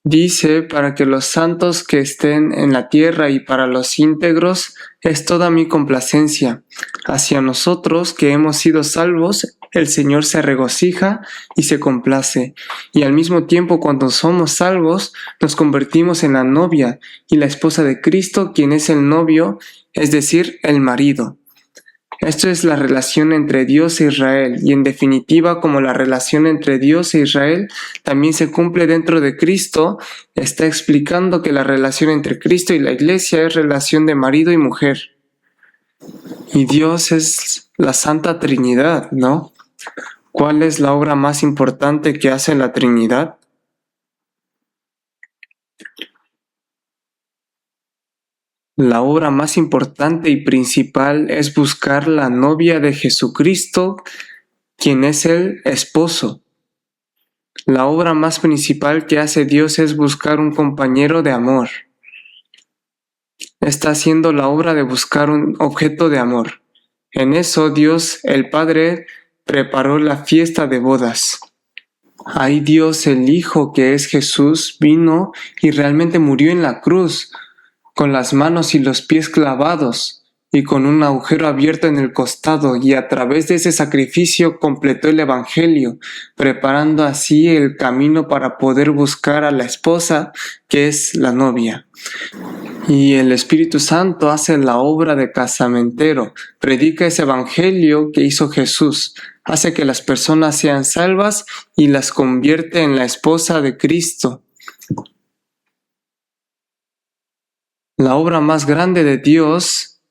dice, para que los santos que estén en la tierra y para los íntegros es toda mi complacencia. Hacia nosotros que hemos sido salvos, el Señor se regocija y se complace. Y al mismo tiempo, cuando somos salvos, nos convertimos en la novia y la esposa de Cristo, quien es el novio, es decir, el marido. Esto es la relación entre Dios e Israel, y en definitiva, como la relación entre Dios e Israel también se cumple dentro de Cristo, está explicando que la relación entre Cristo y la Iglesia es relación de marido y mujer. Y Dios es la Santa Trinidad, ¿no? ¿Cuál es la obra más importante que hace la Trinidad? La obra más importante y principal es buscar la novia de Jesucristo, quien es el esposo. La obra más principal que hace Dios es buscar un compañero de amor. Está haciendo la obra de buscar un objeto de amor. En eso Dios, el Padre, preparó la fiesta de bodas. Ahí Dios, el Hijo, que es Jesús, vino y realmente murió en la cruz, con las manos y los pies clavados y con un agujero abierto en el costado, y a través de ese sacrificio completó el Evangelio, preparando así el camino para poder buscar a la esposa, que es la novia. Y el Espíritu Santo hace la obra de casamentero, predica ese Evangelio que hizo Jesús, hace que las personas sean salvas y las convierte en la esposa de Cristo. La obra más grande de Dios,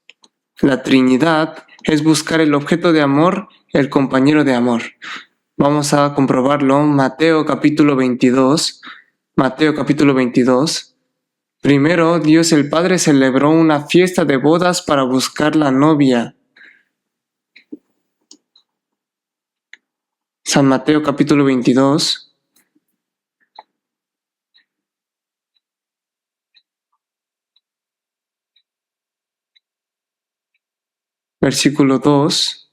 la Trinidad, es buscar el objeto de amor, el compañero de amor. Vamos a comprobarlo. Mateo capítulo 22. Mateo capítulo 22. Primero, Dios el Padre celebró una fiesta de bodas para buscar la novia. San Mateo capítulo 22. Versículo 2.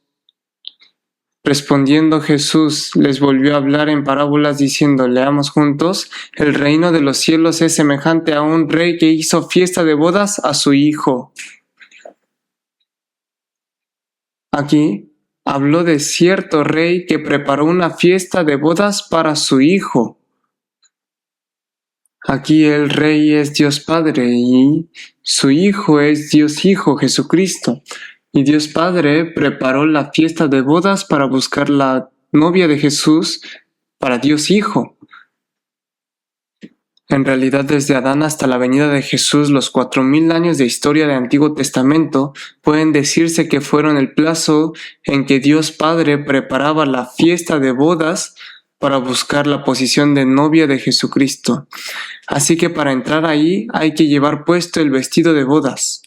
Respondiendo Jesús les volvió a hablar en parábolas diciendo, leamos juntos, el reino de los cielos es semejante a un rey que hizo fiesta de bodas a su hijo. Aquí habló de cierto rey que preparó una fiesta de bodas para su hijo. Aquí el rey es Dios Padre y su hijo es Dios Hijo, Jesucristo. Y Dios Padre preparó la fiesta de bodas para buscar la novia de Jesús para Dios Hijo. En realidad, desde Adán hasta la venida de Jesús, los 4000 años de historia del Antiguo Testamento pueden decirse que fueron el plazo en que Dios Padre preparaba la fiesta de bodas para buscar la posición de novia de Jesucristo. Así que para entrar ahí hay que llevar puesto el vestido de bodas.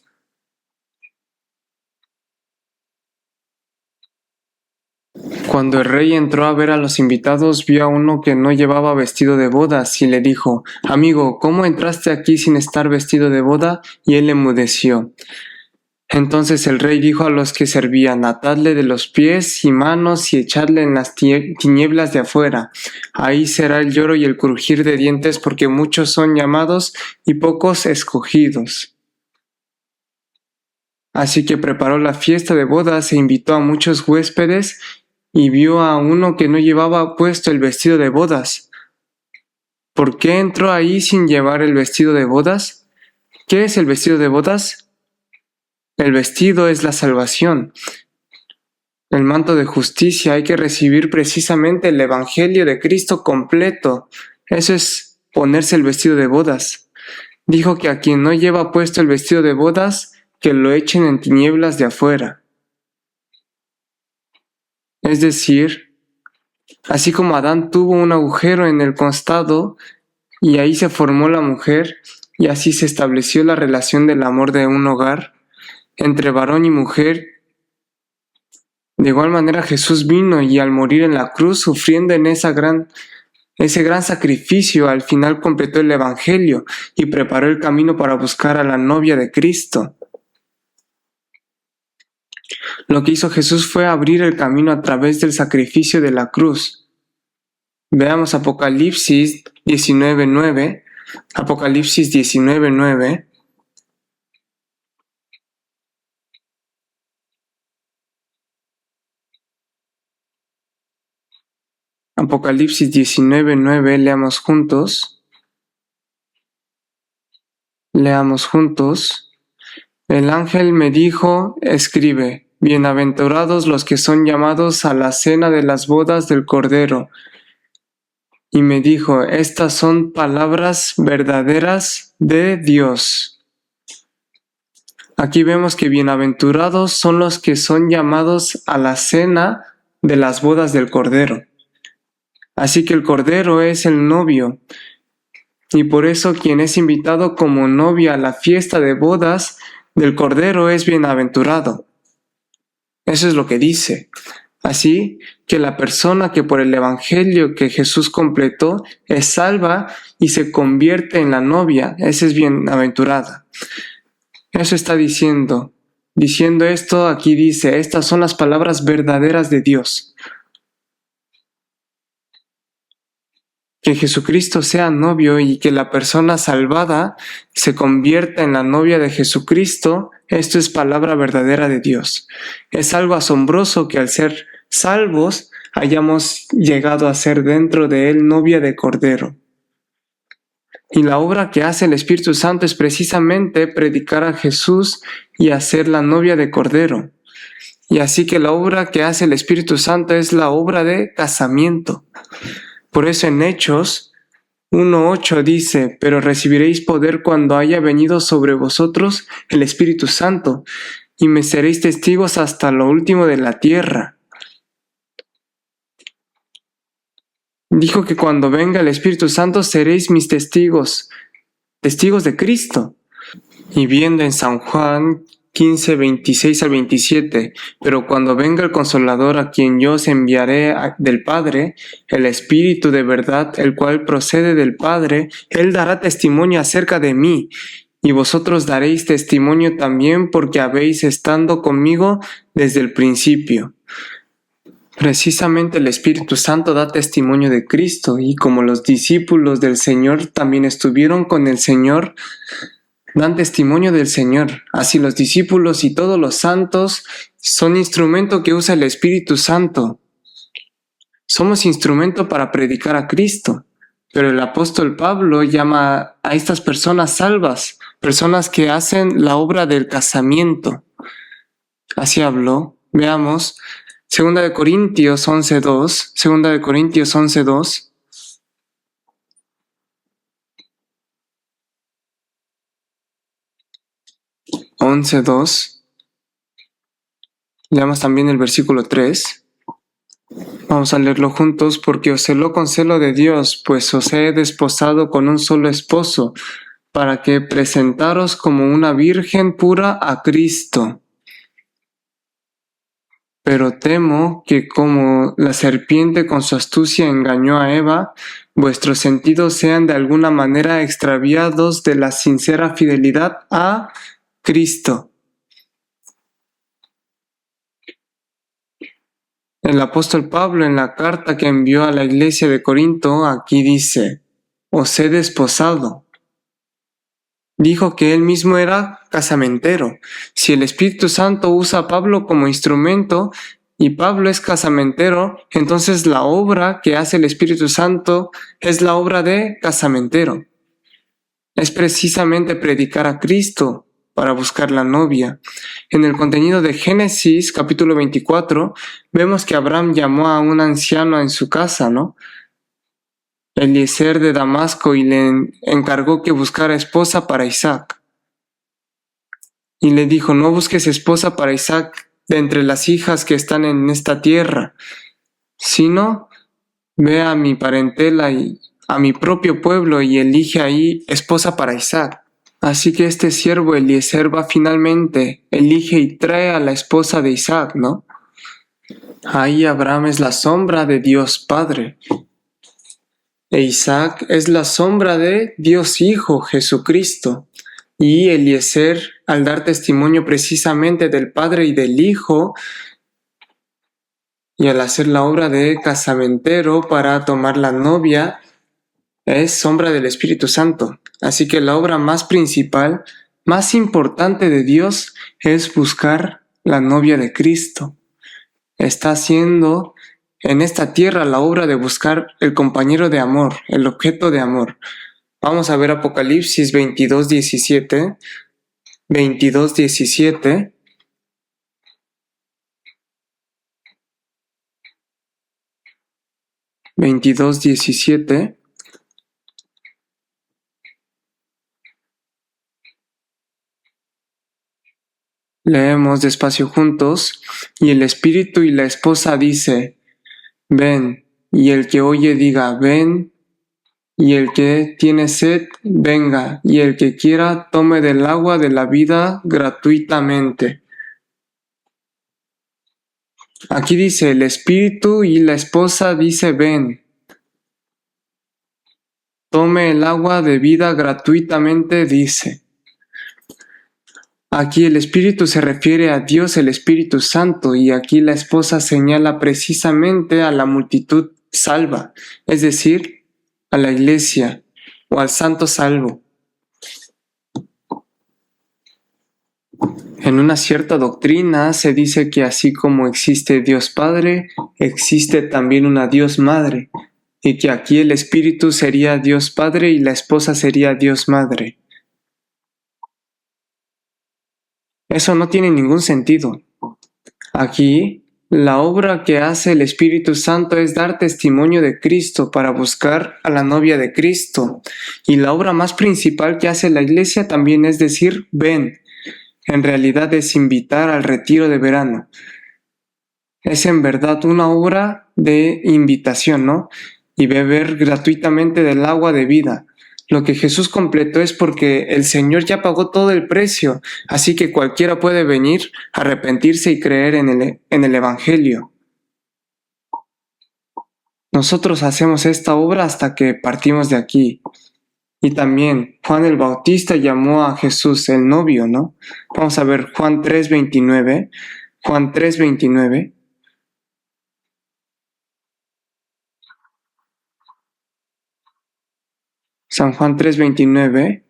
Cuando el rey entró a ver a los invitados, vio a uno que no llevaba vestido de bodas y le dijo: «Amigo, ¿cómo entraste aquí sin estar vestido de boda?». Y él enmudeció. Entonces el rey dijo a los que servían: «Atadle de los pies y manos y echadle en las tinieblas de afuera. Ahí será el lloro y el crujir de dientes, porque muchos son llamados y pocos escogidos». Así que preparó la fiesta de bodas e invitó a muchos huéspedes, y vio a uno que no llevaba puesto el vestido de bodas. ¿Por qué entró ahí sin llevar el vestido de bodas? ¿Qué es el vestido de bodas? El vestido es la salvación. El manto de justicia. Hay que recibir precisamente el Evangelio de Cristo completo. Eso es ponerse el vestido de bodas. Dijo que a quien no lleva puesto el vestido de bodas, que lo echen en tinieblas de afuera. Es decir, así como Adán tuvo un agujero en el costado y ahí se formó la mujer, y así se estableció la relación del amor de un hogar entre varón y mujer, de igual manera Jesús vino y al morir en la cruz, sufriendo en ese gran sacrificio, al final completó el Evangelio y preparó el camino para buscar a la novia de Cristo. Lo que hizo Jesús fue abrir el camino a través del sacrificio de la cruz. Veamos Apocalipsis 19:9. Apocalipsis 19:9. Apocalipsis 19:9, leamos juntos. Leamos juntos. El ángel me dijo: escribe, bienaventurados los que son llamados a la cena de las bodas del Cordero. Y me dijo: estas son palabras verdaderas de Dios. Aquí vemos que bienaventurados son los que son llamados a la cena de las bodas del Cordero. Así que el Cordero es el novio, y por eso quien es invitado como novia a la fiesta de bodas del Cordero es bienaventurado. Eso es lo que dice. Así que la persona que por el Evangelio que Jesús completó es salva y se convierte en la novia, esa es bienaventurada. Eso está diciendo. Diciendo esto, aquí dice: estas son las palabras verdaderas de Dios. Que Jesucristo sea novio y que la persona salvada se convierta en la novia de Jesucristo, esto es palabra verdadera de Dios. Es algo asombroso que al ser salvos hayamos llegado a ser dentro de Él novia de Cordero. Y la obra que hace el Espíritu Santo es precisamente predicar a Jesús y hacer la novia de Cordero. Y así que la obra que hace el Espíritu Santo es la obra de casamiento. Por eso en Hechos 1:8 dice: pero recibiréis poder cuando haya venido sobre vosotros el Espíritu Santo, y me seréis testigos hasta lo último de la tierra. Dijo que cuando venga el Espíritu Santo seréis mis testigos, testigos de Cristo. Y viendo en San Juan 15:26-27, pero cuando venga el Consolador, a quien yo os enviaré del Padre, el Espíritu de verdad, el cual procede del Padre, Él dará testimonio acerca de mí, y vosotros daréis testimonio también, porque habéis estado conmigo desde el principio. Precisamente el Espíritu Santo da testimonio de Cristo, y como los discípulos del Señor también estuvieron con el Señor, dan testimonio del Señor. Así los discípulos y todos los santos son instrumento que usa el Espíritu Santo. Somos instrumento para predicar a Cristo. Pero el apóstol Pablo llama a estas personas salvas, personas que hacen la obra del casamiento. Así habló. Veamos, 2 de Corintios 11:2, 2 de Corintios 11:2. 11:2. Leamos también el versículo 3. Vamos a leerlo juntos. Porque os celó con celo de Dios, pues os he desposado con un solo esposo, para que presentaros como una virgen pura a Cristo. Pero temo que como la serpiente con su astucia engañó a Eva, vuestros sentidos sean de alguna manera extraviados de la sincera fidelidad a Cristo. El apóstol Pablo, en la carta que envió a la iglesia de Corinto, aquí dice: os he desposado. Dijo que él mismo era casamentero. Si el Espíritu Santo usa a Pablo como instrumento y Pablo es casamentero, entonces la obra que hace el Espíritu Santo es la obra de casamentero. Es precisamente predicar a Cristo para buscar la novia. En el contenido de Génesis capítulo 24 vemos que Abraham llamó a un anciano en su casa, ¿no? Eliezer de Damasco, y le encargó que buscara esposa para Isaac. Y le dijo: no busques esposa para Isaac de entre las hijas que están en esta tierra, sino ve a mi parentela y a mi propio pueblo y elige ahí esposa para Isaac. Así que este siervo Eliezer va finalmente, elige y trae a la esposa de Isaac, ¿no? Ahí Abraham es la sombra de Dios Padre. E Isaac es la sombra de Dios Hijo, Jesucristo. Y Eliezer, al dar testimonio precisamente del Padre y del Hijo, y al hacer la obra de casamentero para tomar la novia, es sombra del Espíritu Santo. Así que la obra más principal, más importante de Dios es buscar la novia de Cristo. Está haciendo en esta tierra la obra de buscar el compañero de amor, el objeto de amor. Vamos a ver Apocalipsis 22:17. 22:17. Leemos despacio juntos. Y el espíritu y la esposa dice: ven. Y el que oye diga: ven. Y el que tiene sed, venga. Y el que quiera, tome del agua de la vida gratuitamente. Aquí dice: el espíritu y la esposa dice: ven. Tome el agua de vida gratuitamente, dice. Aquí el Espíritu se refiere a Dios, el Espíritu Santo, y aquí la esposa señala precisamente a la multitud salva, es decir, a la iglesia o al santo salvo. En una cierta doctrina se dice que así como existe Dios Padre, existe también una Dios Madre, y que aquí el Espíritu sería Dios Padre y la esposa sería Dios Madre. Eso no tiene ningún sentido. Aquí, la obra que hace el Espíritu Santo es dar testimonio de Cristo para buscar a la novia de Cristo. Y la obra más principal que hace la iglesia también es decir: ven. En realidad es invitar al retiro de verano. Es en verdad una obra de invitación, ¿no? Y beber gratuitamente del agua de vida. Lo que Jesús completó es porque el Señor ya pagó todo el precio, así que cualquiera puede venir, arrepentirse y creer en el Evangelio. Nosotros hacemos esta obra hasta que partimos de aquí. Y también Juan el Bautista llamó a Jesús el novio, ¿no? Vamos a ver Juan 3:29. Juan 3:29. San Juan 3:29.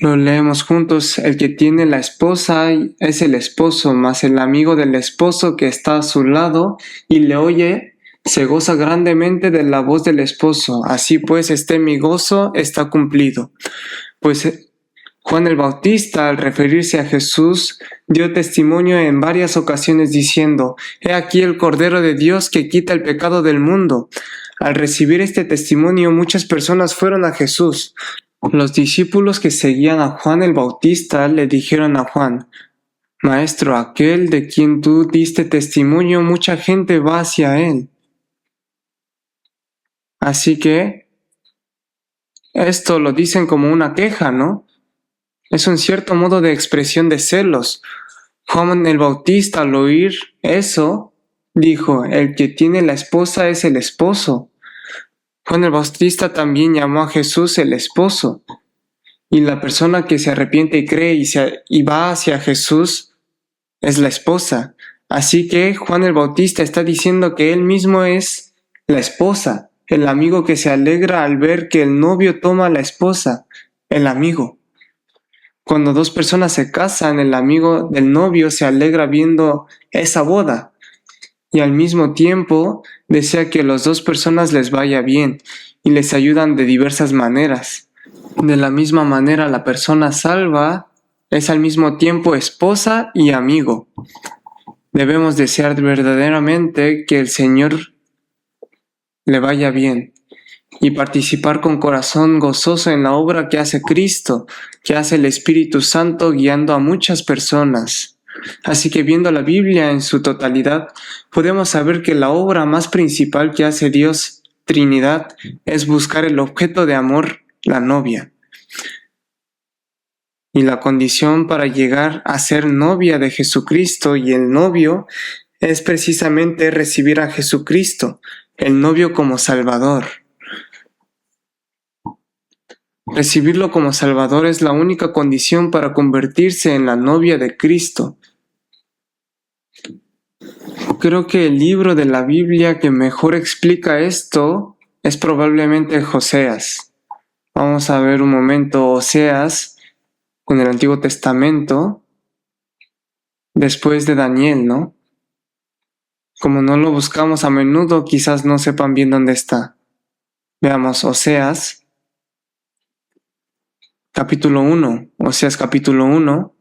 Lo leemos juntos. El que tiene la esposa es el esposo, mas el amigo del esposo que está a su lado y le oye se goza grandemente de la voz del esposo. Así pues, mi gozo está cumplido. Pues Juan el Bautista, al referirse a Jesús, dio testimonio en varias ocasiones diciendo: «He aquí el Cordero de Dios que quita el pecado del mundo». Al recibir este testimonio, muchas personas fueron a Jesús. Los discípulos que seguían a Juan el Bautista le dijeron a Juan: «Maestro, aquel de quien tú diste testimonio, mucha gente va hacia él». Así que esto lo dicen como una queja, ¿no? Es un cierto modo de expresión de celos. Juan el Bautista, al oír eso, dijo: «El que tiene la esposa es el esposo». Juan el Bautista también llamó a Jesús el esposo. Y la persona que se arrepiente y cree y va hacia Jesús es la esposa. Así que Juan el Bautista está diciendo que él mismo es la esposa, el amigo que se alegra al ver que el novio toma a la esposa, el amigo. Cuando dos personas se casan, el amigo del novio se alegra viendo esa boda y al mismo tiempo desea que a las dos personas les vaya bien y les ayudan de diversas maneras. De la misma manera, la persona salva es al mismo tiempo esposa y amigo. Debemos desear verdaderamente que el Señor le vaya bien y participar con corazón gozoso en la obra que hace Cristo, que hace el Espíritu Santo guiando a muchas personas. Así que viendo la Biblia en su totalidad, podemos saber que la obra más principal que hace Dios Trinidad es buscar el objeto de amor, la novia. Y la condición para llegar a ser novia de Jesucristo y el novio es precisamente recibir a Jesucristo, el novio como Salvador. Recibirlo como Salvador es la única condición para convertirse en la novia de Cristo. Creo que el libro de la Biblia que mejor explica esto es probablemente Oseas. Vamos a ver un momento Oseas en el Antiguo Testamento, después de Daniel, ¿no? Como no lo buscamos a menudo, quizás no sepan bien dónde está. Veamos Oseas. Capítulo 1, Oseas capítulo 1.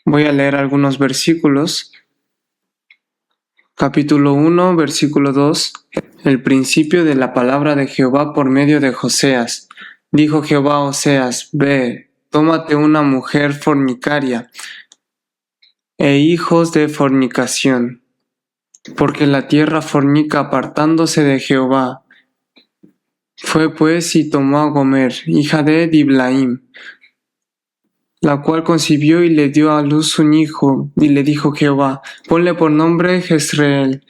Voy a leer algunos versículos. Capítulo 1, versículo 2. El principio de la palabra de Jehová por medio de Oseas. Dijo Jehová a Oseas: «Ve, tómate una mujer fornicaria e hijos de fornicación, porque la tierra fornica apartándose de Jehová». Fue pues y tomó a Gomer, hija de Diblaim, la cual concibió y le dio a luz un hijo, y le dijo Jehová: «Ponle por nombre Jezreel,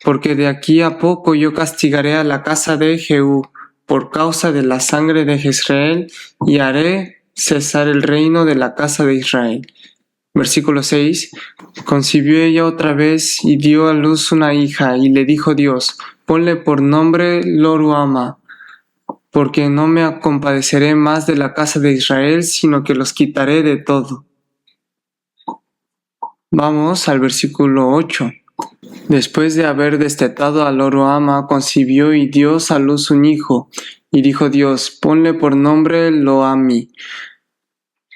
porque de aquí a poco yo castigaré a la casa de Jehú por causa de la sangre de Jezreel, y haré cesar el reino de la casa de Israel». Versículo 6. Concibió ella otra vez y dio a luz una hija, y le dijo Dios: «Ponle por nombre Loruama, porque no me compadeceré más de la casa de Israel, sino que los quitaré de todo». Vamos al versículo 8. Después de haber destetado a Loruama, concibió y dio a luz un hijo, y dijo Dios: «Ponle por nombre Loami,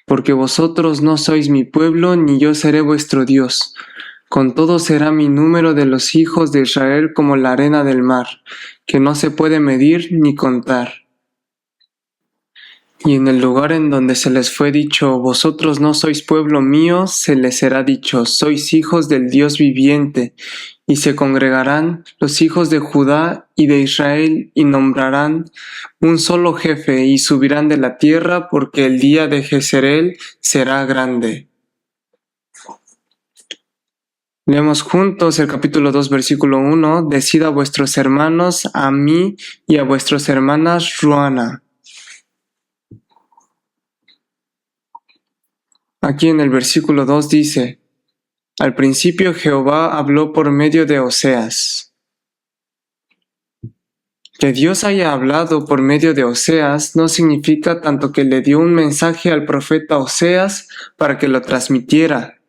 porque vosotros no sois mi pueblo, ni yo seré vuestro Dios. Con todo será mi número de los hijos de Israel como la arena del mar, que no se puede medir ni contar». Y en el lugar en donde se les fue dicho: «Vosotros no sois pueblo mío», se les será dicho: «Sois hijos del Dios viviente». Y se congregarán los hijos de Judá y de Israel, y nombrarán un solo jefe, y subirán de la tierra, porque el día de Jezreel será grande. Leemos juntos el capítulo 2, versículo 1. «Decid a vuestros hermanos, a mí y a vuestras hermanas, Ruana». Aquí en el versículo 2 dice: «Al principio Jehová habló por medio de Oseas». Que Dios haya hablado por medio de Oseas no significa tanto que le dio un mensaje al profeta Oseas para que lo transmitiera.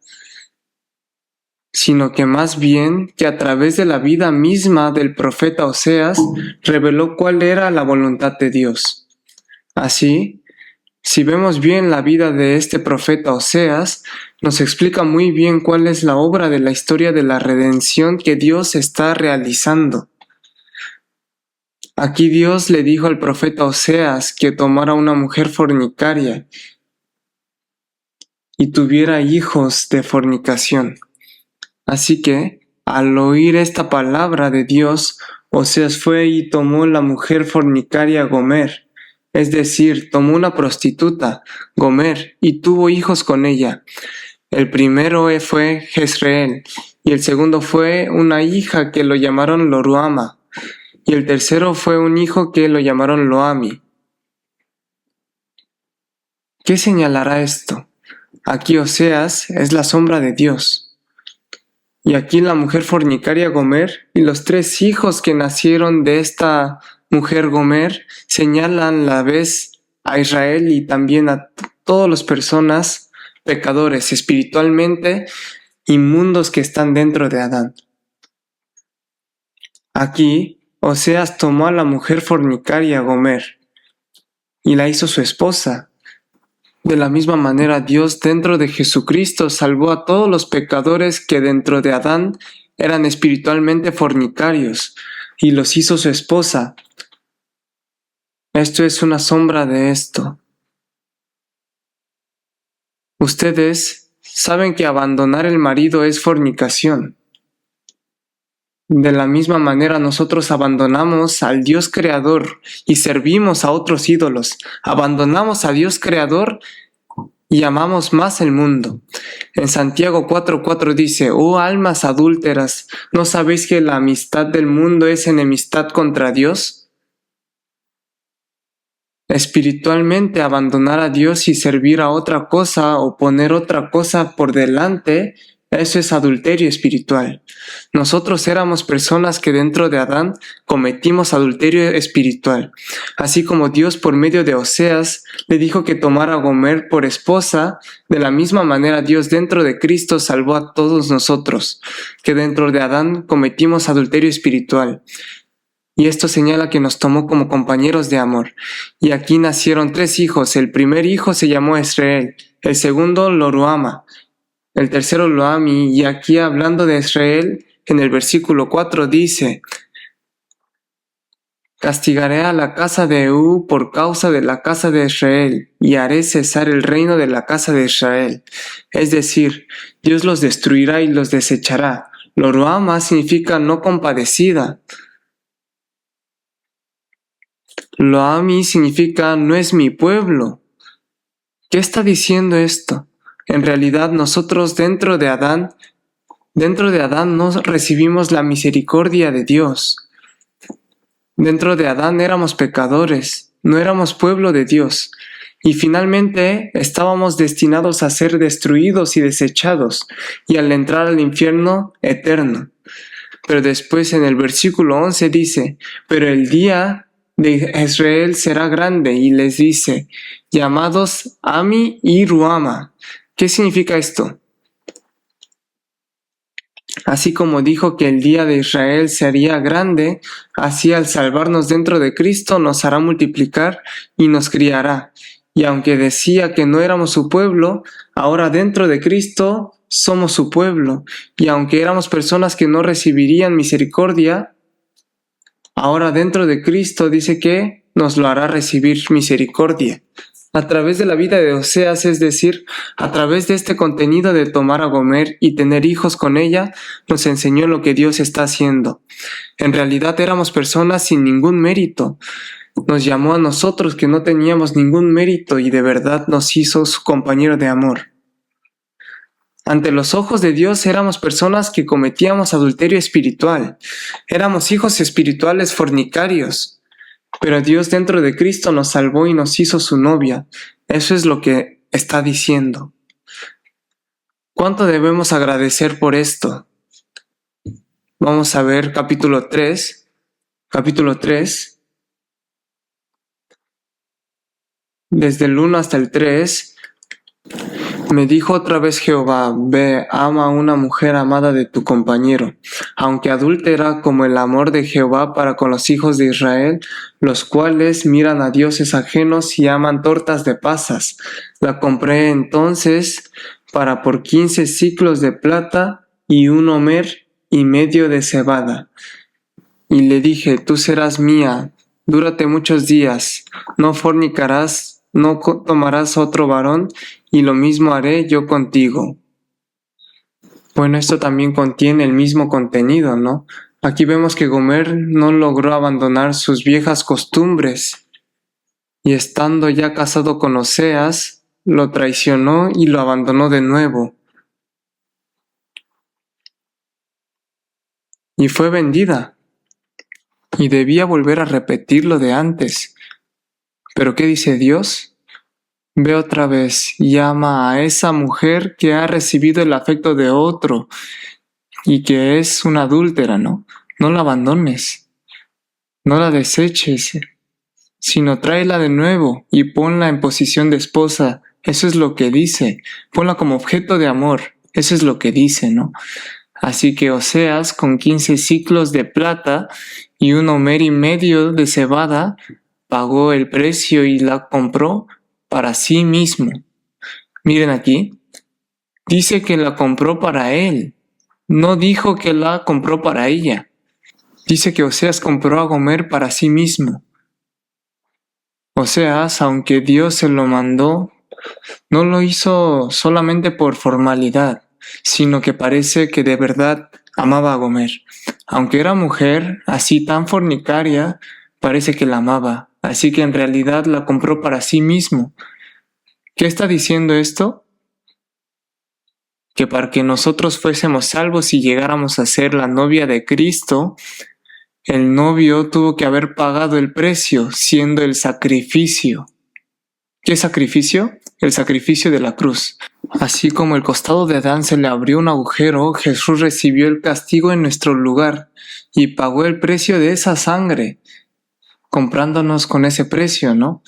sino que más bien que a través de la vida misma del profeta Oseas reveló cuál era la voluntad de Dios. Así, si vemos bien la vida de este profeta Oseas, nos explica muy bien cuál es la obra de la historia de la redención que Dios está realizando. Aquí Dios le dijo al profeta Oseas que tomara una mujer fornicaria y tuviera hijos de fornicación. Así que, al oír esta palabra de Dios, Oseas fue y tomó la mujer fornicaria Gomer, es decir, tomó una prostituta, Gomer, y tuvo hijos con ella. El primero fue Jezreel, y el segundo fue una hija que lo llamaron Loruama, y el tercero fue un hijo que lo llamaron Loami. ¿Qué señalará esto? Aquí Oseas es la sombra de Dios. Y aquí la mujer fornicaria Gomer y los 3 hijos que nacieron de esta mujer Gomer señalan a la vez a Israel y también a todas las personas pecadores espiritualmente inmundos que están dentro de Adán. Aquí Oseas tomó a la mujer fornicaria Gomer y la hizo su esposa. De la misma manera, Dios dentro de Jesucristo salvó a todos los pecadores que dentro de Adán eran espiritualmente fornicarios y los hizo su esposa. Esto es una sombra de esto. Ustedes saben que abandonar el marido es fornicación. De la misma manera nosotros abandonamos al Dios creador y servimos a otros ídolos. Abandonamos a Dios creador y amamos más el mundo. En Santiago 4:4 dice: Oh almas adúlteras, ¿no sabéis que la amistad del mundo es enemistad contra Dios? Espiritualmente abandonar a Dios y servir a otra cosa o poner otra cosa por delante, eso es adulterio espiritual. Nosotros éramos personas que dentro de Adán cometimos adulterio espiritual. Así como Dios por medio de Oseas le dijo que tomara a Gomer por esposa, de la misma manera Dios dentro de Cristo salvó a todos nosotros, que dentro de Adán cometimos adulterio espiritual. Y esto señala que nos tomó como compañeros de amor. Y aquí nacieron 3 hijos. El primer hijo se llamó Israel, el segundo Loruama, el tercero Loami. Y aquí hablando de Israel, en el versículo 4 dice: Castigaré a la casa de Ehu por causa de la casa de Israel, y haré cesar el reino de la casa de Israel. Es decir, Dios los destruirá y los desechará. Loruama significa no compadecida. Loami significa no es mi pueblo. ¿Qué está diciendo esto? En realidad nosotros dentro de Adán no recibimos la misericordia de Dios. Dentro de Adán éramos pecadores, no éramos pueblo de Dios. Y finalmente estábamos destinados a ser destruidos y desechados y al entrar al infierno eterno. Pero después en el versículo 11 dice: Pero el día de Israel será grande, y les dice: llamados Ami y Ruama. ¿Qué significa esto? Así como dijo que el día de Israel sería grande, así al salvarnos dentro de Cristo nos hará multiplicar y nos criará. Y aunque decía que no éramos su pueblo, ahora dentro de Cristo somos su pueblo. Y aunque éramos personas que no recibirían misericordia, ahora dentro de Cristo dice que nos lo hará recibir misericordia. A través de la vida de Oseas, es decir, a través de este contenido de tomar a Gomer y tener hijos con ella, nos enseñó lo que Dios está haciendo. En realidad éramos personas sin ningún mérito. Nos llamó a nosotros que no teníamos ningún mérito y de verdad nos hizo su compañero de amor. Ante los ojos de Dios éramos personas que cometíamos adulterio espiritual. Éramos hijos espirituales fornicarios. Pero Dios dentro de Cristo nos salvó y nos hizo su novia. Eso es lo que está diciendo. ¿Cuánto debemos agradecer por esto? Vamos a ver capítulo 3. Desde el 1 hasta el 3. Me dijo otra vez Jehová: Ve, ama a una mujer amada de tu compañero, aunque adúltera como el amor de Jehová para con los hijos de Israel, los cuales miran a dioses ajenos y aman tortas de pasas. La compré entonces por 15 siclos de plata y 1,5 de cebada. Y le dije: Tú serás mía, dúrate muchos días, no fornicarás, no tomarás otro varón, y lo mismo haré yo contigo. Bueno, esto también contiene el mismo contenido, ¿no? Aquí vemos que Gomer no logró abandonar sus viejas costumbres, y estando ya casado con Oseas, lo traicionó y lo abandonó de nuevo. Y fue vendida, y debía volver a repetir lo de antes. ¿Pero qué dice Dios? Ve otra vez y ama a esa mujer que ha recibido el afecto de otro y que es una adúltera, ¿no? No la abandones, no la deseches, sino tráela de nuevo y ponla en posición de esposa. Eso es lo que dice. Ponla como objeto de amor. Eso es lo que dice, ¿no? Así que Oseas, con 15 siclos de plata y 1,5 de cebada, pagó el precio y la compró para sí mismo. Miren aquí, dice que la compró para él, no dijo que la compró para ella. Dice que Oseas compró a Gomer para sí mismo. Oseas, aunque Dios se lo mandó, no lo hizo solamente por formalidad, sino que parece que de verdad amaba a Gomer. Aunque era mujer, así tan fornicaria, parece que la amaba, así que en realidad la compró para sí mismo. ¿Qué está diciendo esto? Que para que nosotros fuésemos salvos y llegáramos a ser la novia de Cristo, el novio tuvo que haber pagado el precio, siendo el sacrificio. ¿Qué sacrificio? El sacrificio de la cruz. Así como el costado de Adán se le abrió un agujero, Jesús recibió el castigo en nuestro lugar y pagó el precio de esa sangre, comprándonos con ese precio, ¿no?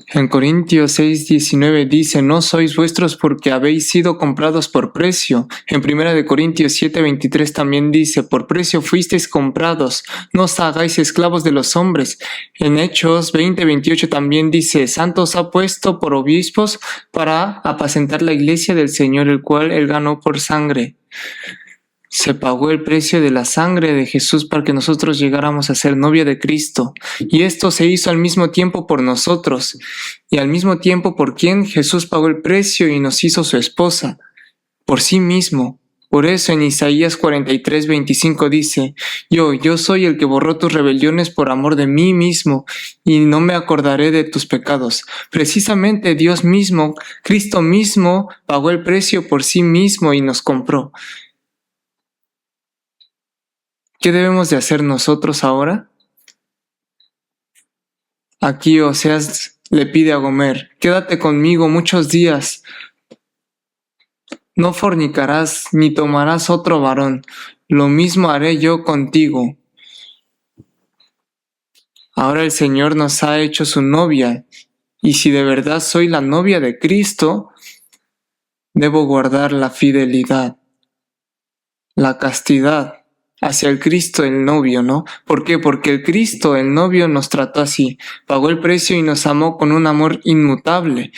En Corintios 6:19 dice: No sois vuestros porque habéis sido comprados por precio. En 1 Corintios 7:23 también dice: Por precio fuisteis comprados, no os hagáis esclavos de los hombres. En Hechos 20:28 también dice: Santo os ha puesto por obispos para apacentar la iglesia del Señor, el cual él ganó por sangre. Se pagó el precio de la sangre de Jesús para que nosotros llegáramos a ser novia de Cristo. Y esto se hizo al mismo tiempo por nosotros. Y al mismo tiempo por quien Jesús pagó el precio y nos hizo su esposa. Por sí mismo. Por eso en Isaías 43:25 dice: Yo soy el que borró tus rebeliones por amor de mí mismo, y no me acordaré de tus pecados. Precisamente Dios mismo, Cristo mismo, pagó el precio por sí mismo y nos compró. ¿Qué debemos de hacer nosotros ahora? Aquí Oseas le pide a Gomer: quédate conmigo muchos días. No fornicarás ni tomarás otro varón. Lo mismo haré yo contigo. Ahora el Señor nos ha hecho su novia, y si de verdad soy la novia de Cristo, debo guardar la fidelidad, la castidad hacia el Cristo el novio, ¿no? ¿Por qué? Porque el Cristo el novio nos trató así, pagó el precio y nos amó con un amor inmutable.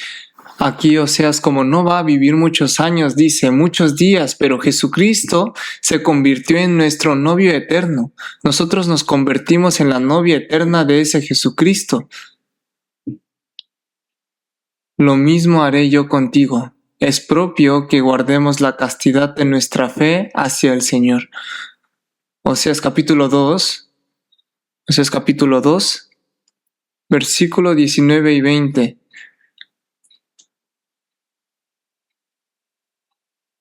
Aquí Oseas, como no va a vivir muchos años, dice muchos días, pero Jesucristo se convirtió en nuestro novio eterno. Nosotros nos convertimos en la novia eterna de ese Jesucristo. Lo mismo haré yo contigo. Es propio que guardemos la castidad de nuestra fe hacia el Señor. Oseas capítulo 2, versículo 19 y 20.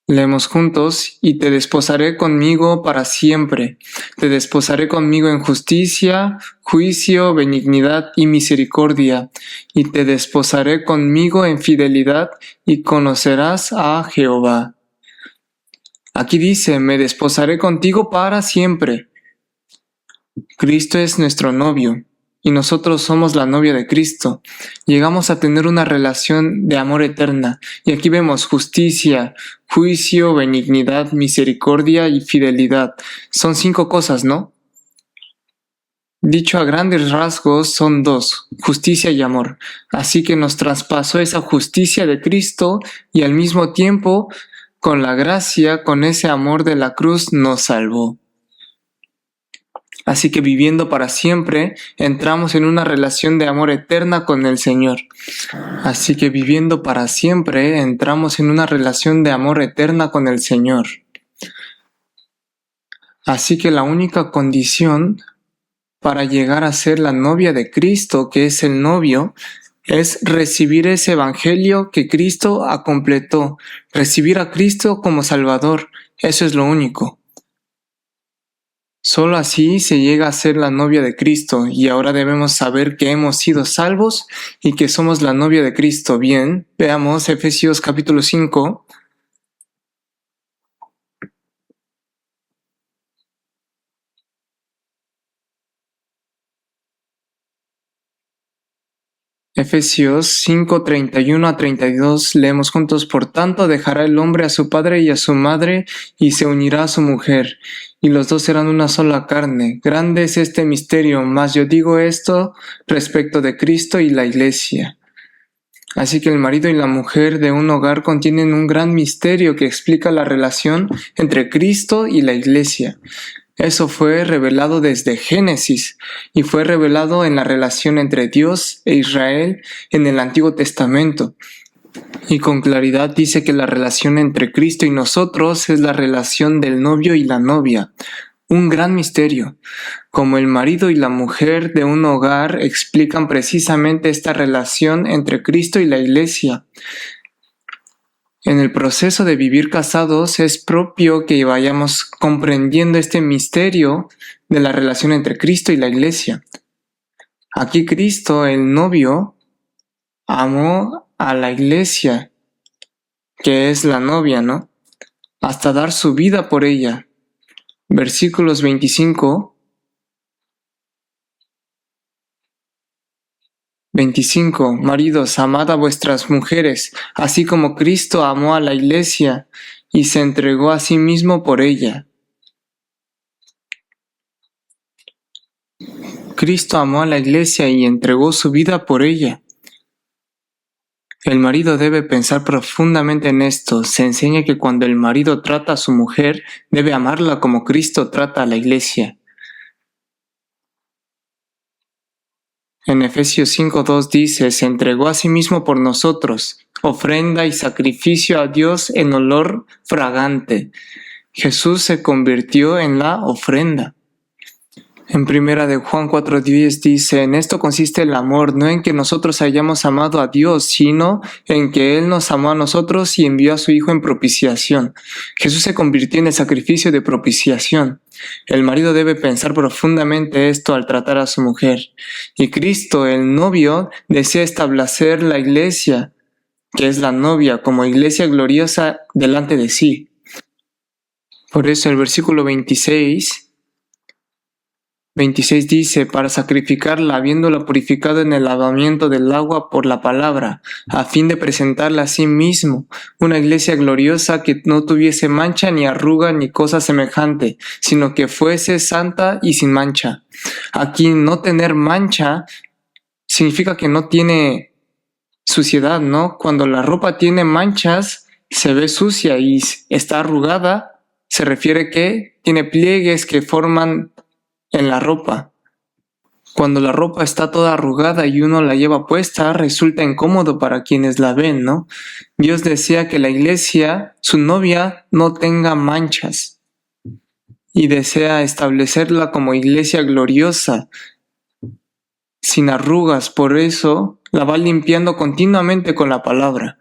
Leemos juntos: y te desposaré conmigo para siempre. Te desposaré conmigo en justicia, juicio, benignidad y misericordia. Y te desposaré conmigo en fidelidad y conocerás a Jehová. Aquí dice: me desposaré contigo para siempre. Cristo es nuestro novio y nosotros somos la novia de Cristo. Llegamos a tener una relación de amor eterna. Y aquí vemos justicia, juicio, benignidad, misericordia y fidelidad. Son 5 cosas, ¿no? Dicho a grandes rasgos, son 2, justicia y amor. Así que nos traspasó esa justicia de Cristo y al mismo tiempo, con la gracia, con ese amor de la cruz, nos salvó. Así que viviendo para siempre, entramos en una relación de amor eterna con el Señor. Así que viviendo para siempre, entramos en una relación de amor eterna con el Señor. Así que la única condición para llegar a ser la novia de Cristo, que es el novio, es recibir ese evangelio que Cristo completó, recibir a Cristo como Salvador. Eso es lo único. Solo así se llega a ser la novia de Cristo, y ahora debemos saber que hemos sido salvos y que somos la novia de Cristo. Bien, veamos Efesios capítulo 5. Efesios 5, 31 a 32, leemos juntos: Por tanto, dejará el hombre a su padre y a su madre, y se unirá a su mujer, y los dos serán una sola carne. Grande es este misterio, mas yo digo esto respecto de Cristo y la Iglesia. Así que el marido y la mujer de un hogar contienen un gran misterio que explica la relación entre Cristo y la Iglesia. Eso fue revelado desde Génesis y fue revelado en la relación entre Dios e Israel en el Antiguo Testamento. Y con claridad dice que la relación entre Cristo y nosotros es la relación del novio y la novia. Un gran misterio. Como el marido y la mujer de un hogar explican precisamente esta relación entre Cristo y la Iglesia. En el proceso de vivir casados es propio que vayamos comprendiendo este misterio de la relación entre Cristo y la Iglesia. Aquí Cristo, el novio, amó a la Iglesia, que es la novia, ¿no? Hasta dar su vida por ella. Versículos 25 Maridos, amad a vuestras mujeres, así como Cristo amó a la Iglesia y se entregó a sí mismo por ella. Cristo amó a la Iglesia y entregó su vida por ella. El marido debe pensar profundamente en esto. Se enseña que cuando el marido trata a su mujer, debe amarla como Cristo trata a la Iglesia. En Efesios 5:2 dice: se entregó a sí mismo por nosotros, ofrenda y sacrificio a Dios en olor fragante. Jesús se convirtió en la ofrenda. En 1 de Juan 4:10 dice: en esto consiste el amor, no en que nosotros hayamos amado a Dios, sino en que Él nos amó a nosotros y envió a su Hijo en propiciación. Jesús se convirtió en el sacrificio de propiciación. El marido debe pensar profundamente esto al tratar a su mujer. Y Cristo, el novio, desea establecer la iglesia, que es la novia, como iglesia gloriosa delante de sí. Por eso el versículo 26 dice: para sacrificarla, habiéndola purificado en el lavamiento del agua por la palabra, a fin de presentarla a sí mismo, una iglesia gloriosa que no tuviese mancha ni arruga ni cosa semejante, sino que fuese santa y sin mancha. Aquí no tener mancha significa que no tiene suciedad, ¿no? Cuando la ropa tiene manchas, se ve sucia y está arrugada, se refiere que tiene pliegues que forman en la ropa. Cuando la ropa está toda arrugada y uno la lleva puesta, resulta incómodo para quienes la ven, ¿no? Dios desea que la iglesia, su novia, no tenga manchas y desea establecerla como iglesia gloriosa, sin arrugas. Por eso la va limpiando continuamente con la palabra.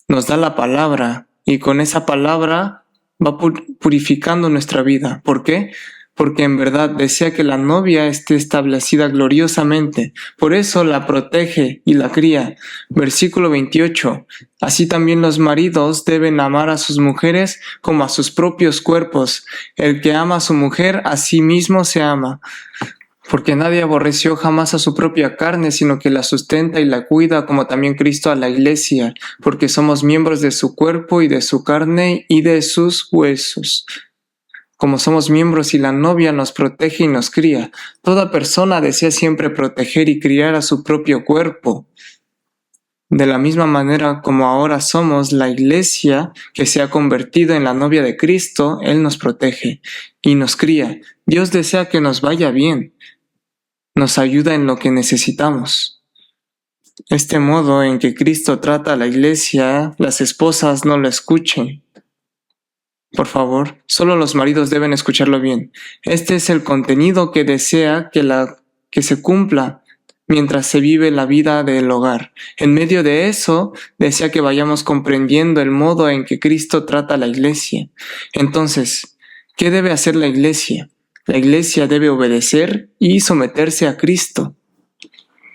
Nos da la palabra y con esa palabra va purificando nuestra vida. ¿Por qué? Porque en verdad desea que la novia esté establecida gloriosamente. Por eso la protege y la cría. Versículo 28. Así también los maridos deben amar a sus mujeres como a sus propios cuerpos. El que ama a su mujer, a sí mismo se ama. Porque nadie aborreció jamás a su propia carne, sino que la sustenta y la cuida, como también Cristo a la Iglesia, porque somos miembros de su cuerpo y de su carne y de sus huesos. Como somos miembros y la novia nos protege y nos cría, toda persona desea siempre proteger y criar a su propio cuerpo. De la misma manera como ahora somos la Iglesia que se ha convertido en la novia de Cristo, Él nos protege y nos cría. Dios desea que nos vaya bien, nos ayuda en lo que necesitamos. Este modo en que Cristo trata a la Iglesia, las esposas no lo escuchen. Por favor, solo los maridos deben escucharlo bien. Este es el contenido que desea que se cumpla mientras se vive la vida del hogar. En medio de eso, desea que vayamos comprendiendo el modo en que Cristo trata a la Iglesia. Entonces, ¿qué debe hacer la Iglesia? La Iglesia debe obedecer y someterse a Cristo.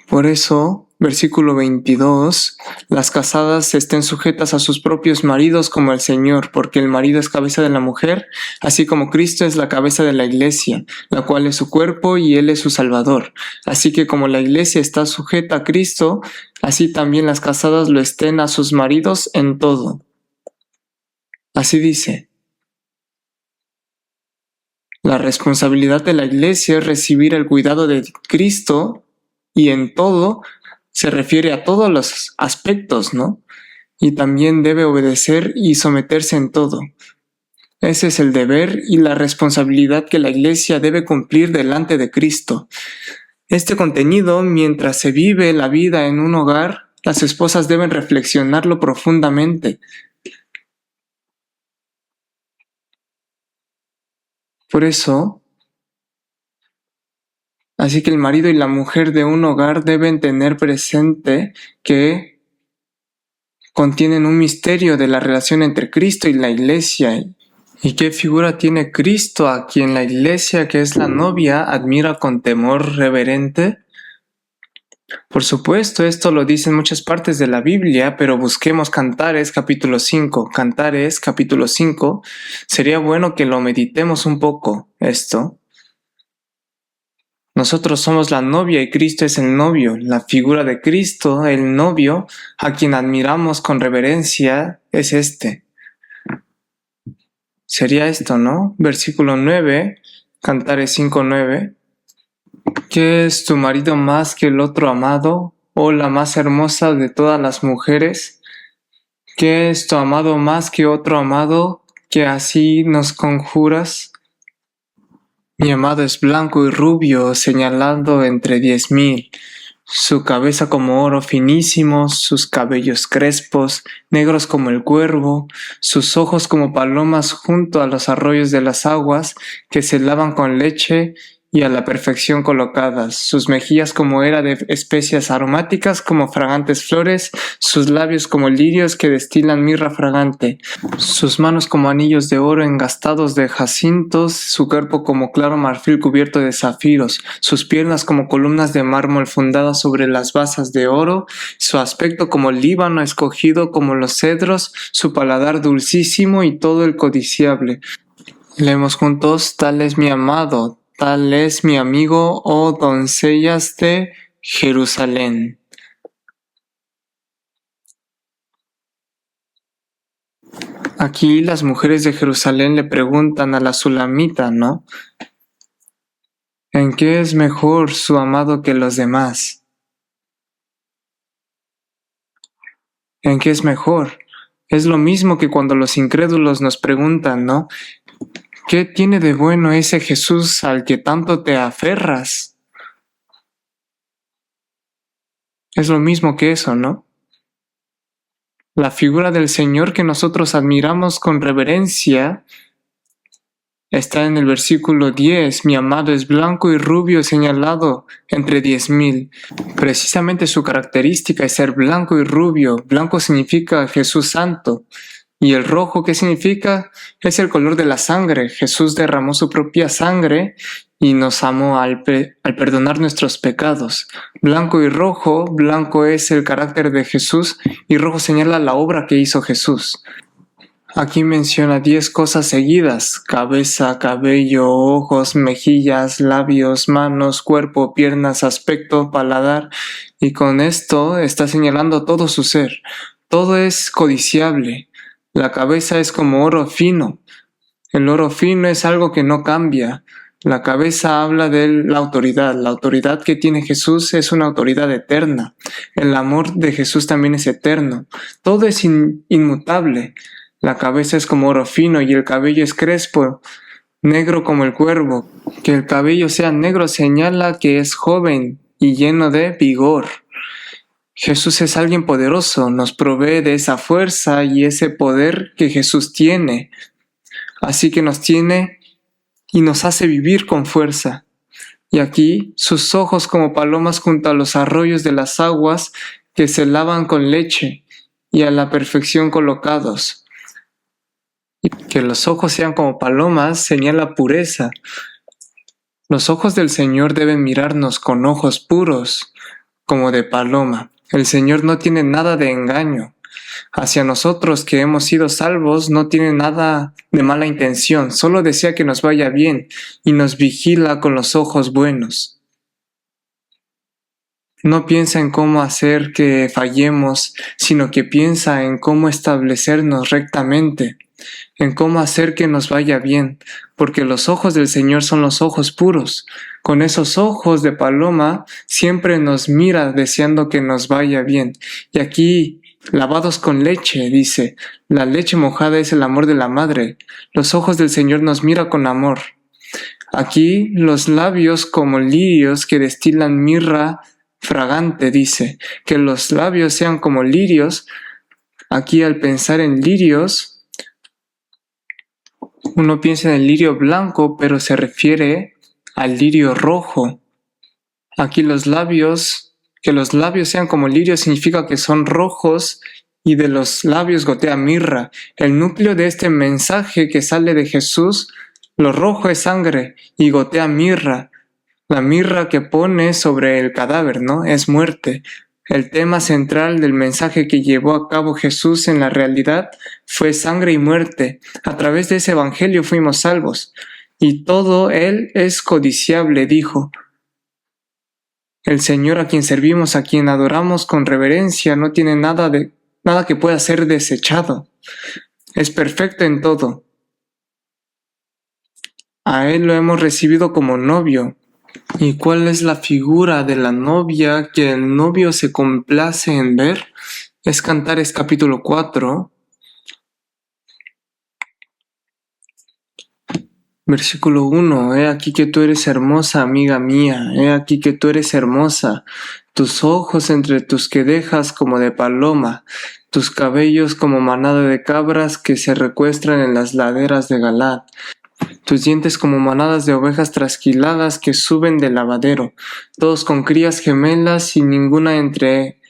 Por eso, versículo 22, las casadas estén sujetas a sus propios maridos como el Señor, porque el marido es cabeza de la mujer, así como Cristo es la cabeza de la Iglesia, la cual es su cuerpo y Él es su Salvador. Así que como la Iglesia está sujeta a Cristo, así también las casadas lo estén a sus maridos en todo. Así dice. La responsabilidad de la Iglesia es recibir el cuidado de Cristo y en todo se refiere a todos los aspectos, ¿no? Y también debe obedecer y someterse en todo. Ese es el deber y la responsabilidad que la Iglesia debe cumplir delante de Cristo. Este contenido, mientras se vive la vida en un hogar, las esposas deben reflexionarlo profundamente. Por eso, así que el marido y la mujer de un hogar deben tener presente que contienen un misterio de la relación entre Cristo y la Iglesia. ¿Y qué figura tiene Cristo a quien la Iglesia, que es la novia, admira con temor reverente? Por supuesto, esto lo dicen muchas partes de la Biblia, pero busquemos Cantares capítulo 5. Cantares capítulo 5. Sería bueno que lo meditemos un poco, esto. Nosotros somos la novia y Cristo es el novio. La figura de Cristo, el novio, a quien admiramos con reverencia, es este. Sería esto, ¿no? Versículo 9, Cantares 5:9. ¿Qué es tu marido más que el otro amado, o la más hermosa de todas las mujeres? ¿Qué es tu amado más que otro amado, que así nos conjuras? Mi amado es blanco y rubio, señalando entre 10,000. Su cabeza como oro finísimo, sus cabellos crespos, negros como el cuervo, sus ojos como palomas junto a los arroyos de las aguas, que se lavan con leche y a la perfección colocadas, sus mejillas como era de especias aromáticas, como fragantes flores, sus labios como lirios que destilan mirra fragante, sus manos como anillos de oro engastados de jacintos, su cuerpo como claro marfil cubierto de zafiros, sus piernas como columnas de mármol fundadas sobre las basas de oro, su aspecto como Líbano escogido como los cedros, su paladar dulcísimo y todo el codiciable. Leemos juntos, tal es mi amado, tal es mi amigo, oh doncellas de Jerusalén. Aquí las mujeres de Jerusalén le preguntan a la Sulamita, ¿no? ¿En qué es mejor su amado que los demás? ¿En qué es mejor? Es lo mismo que cuando los incrédulos nos preguntan, ¿no? ¿Qué tiene de bueno ese Jesús al que tanto te aferras? Es lo mismo que eso, ¿no? La figura del Señor que nosotros admiramos con reverencia está en el versículo 10. Mi amado es blanco y rubio señalado entre 10,000. Precisamente su característica es ser blanco y rubio. Blanco significa Jesús santo. ¿Y el rojo qué significa? Es el color de la sangre. Jesús derramó su propia sangre y nos amó al perdonar nuestros pecados. Blanco y rojo, blanco es el carácter de Jesús y rojo señala la obra que hizo Jesús. Aquí menciona 10 cosas seguidas: cabeza, cabello, ojos, mejillas, labios, manos, cuerpo, piernas, aspecto, paladar, y con esto está señalando todo su ser. Todo es codiciable. La cabeza es como oro fino. El oro fino es algo que no cambia. La cabeza habla de la autoridad. La autoridad que tiene Jesús es una autoridad eterna. El amor de Jesús también es eterno. Todo es inmutable. La cabeza es como oro fino y el cabello es crespo, negro como el cuervo. Que el cabello sea negro señala que es joven y lleno de vigor. Jesús es alguien poderoso, nos provee de esa fuerza y ese poder que Jesús tiene. Así que nos tiene y nos hace vivir con fuerza. Y aquí sus ojos como palomas junto a los arroyos de las aguas que se lavan con leche y a la perfección colocados. Y que los ojos sean como palomas señala pureza. Los ojos del Señor deben mirarnos con ojos puros, como de paloma. El Señor no tiene nada de engaño. Hacia nosotros que hemos sido salvos no tiene nada de mala intención, solo desea que nos vaya bien y nos vigila con los ojos buenos. No piensa en cómo hacer que fallemos, sino que piensa en cómo establecernos rectamente, en cómo hacer que nos vaya bien, porque los ojos del Señor son los ojos puros. Con esos ojos de paloma siempre nos mira deseando que nos vaya bien. Y aquí, lavados con leche, dice, la leche mojada es el amor de la madre. Los ojos del Señor nos mira con amor. Aquí los labios como lirios que destilan mirra fragante, dice, que los labios sean como lirios. Aquí al pensar en lirios, uno piensa en el lirio blanco, pero se refiere al lirio rojo. Aquí que los labios sean como lirios significa que son rojos y de los labios gotea mirra. El núcleo de este mensaje que sale de Jesús, lo rojo es sangre y gotea mirra. La mirra que pone sobre el cadáver, ¿no? Es muerte. El tema central del mensaje que llevó a cabo Jesús en la realidad fue sangre y muerte. A través de ese evangelio fuimos salvos. Y todo él es codiciable, dijo. El Señor a quien servimos, a quien adoramos con reverencia, no tiene nada que pueda ser desechado. Es perfecto en todo. A él lo hemos recibido como novio. ¿Y cuál es la figura de la novia que el novio se complace en ver? Es Cantares capítulo 4, versículo 1. He aquí que tú eres hermosa, amiga mía, he aquí que tú eres hermosa, tus ojos entre tus que dejas como de paloma, tus cabellos como manada de cabras que se recuestran en las laderas de Galaad. Tus dientes como manadas de ovejas trasquiladas que suben del lavadero, todos con crías gemelas y ninguna entre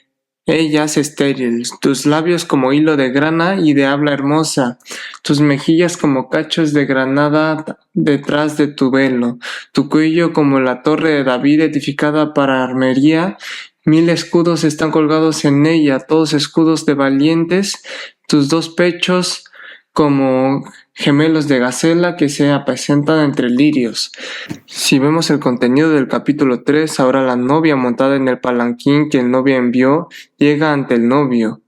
ellas estéril. Tus labios como hilo de grana y de habla hermosa, tus mejillas como cachos de granada detrás de tu velo, tu cuello como la torre de David edificada para armería. 1000 escudos están colgados en ella, todos escudos de valientes, tus dos pechos como gemelos de gacela que se apacentan entre lirios. Si vemos el contenido del capítulo 3, ahora la novia montada en el palanquín que el novio envió llega ante el novio.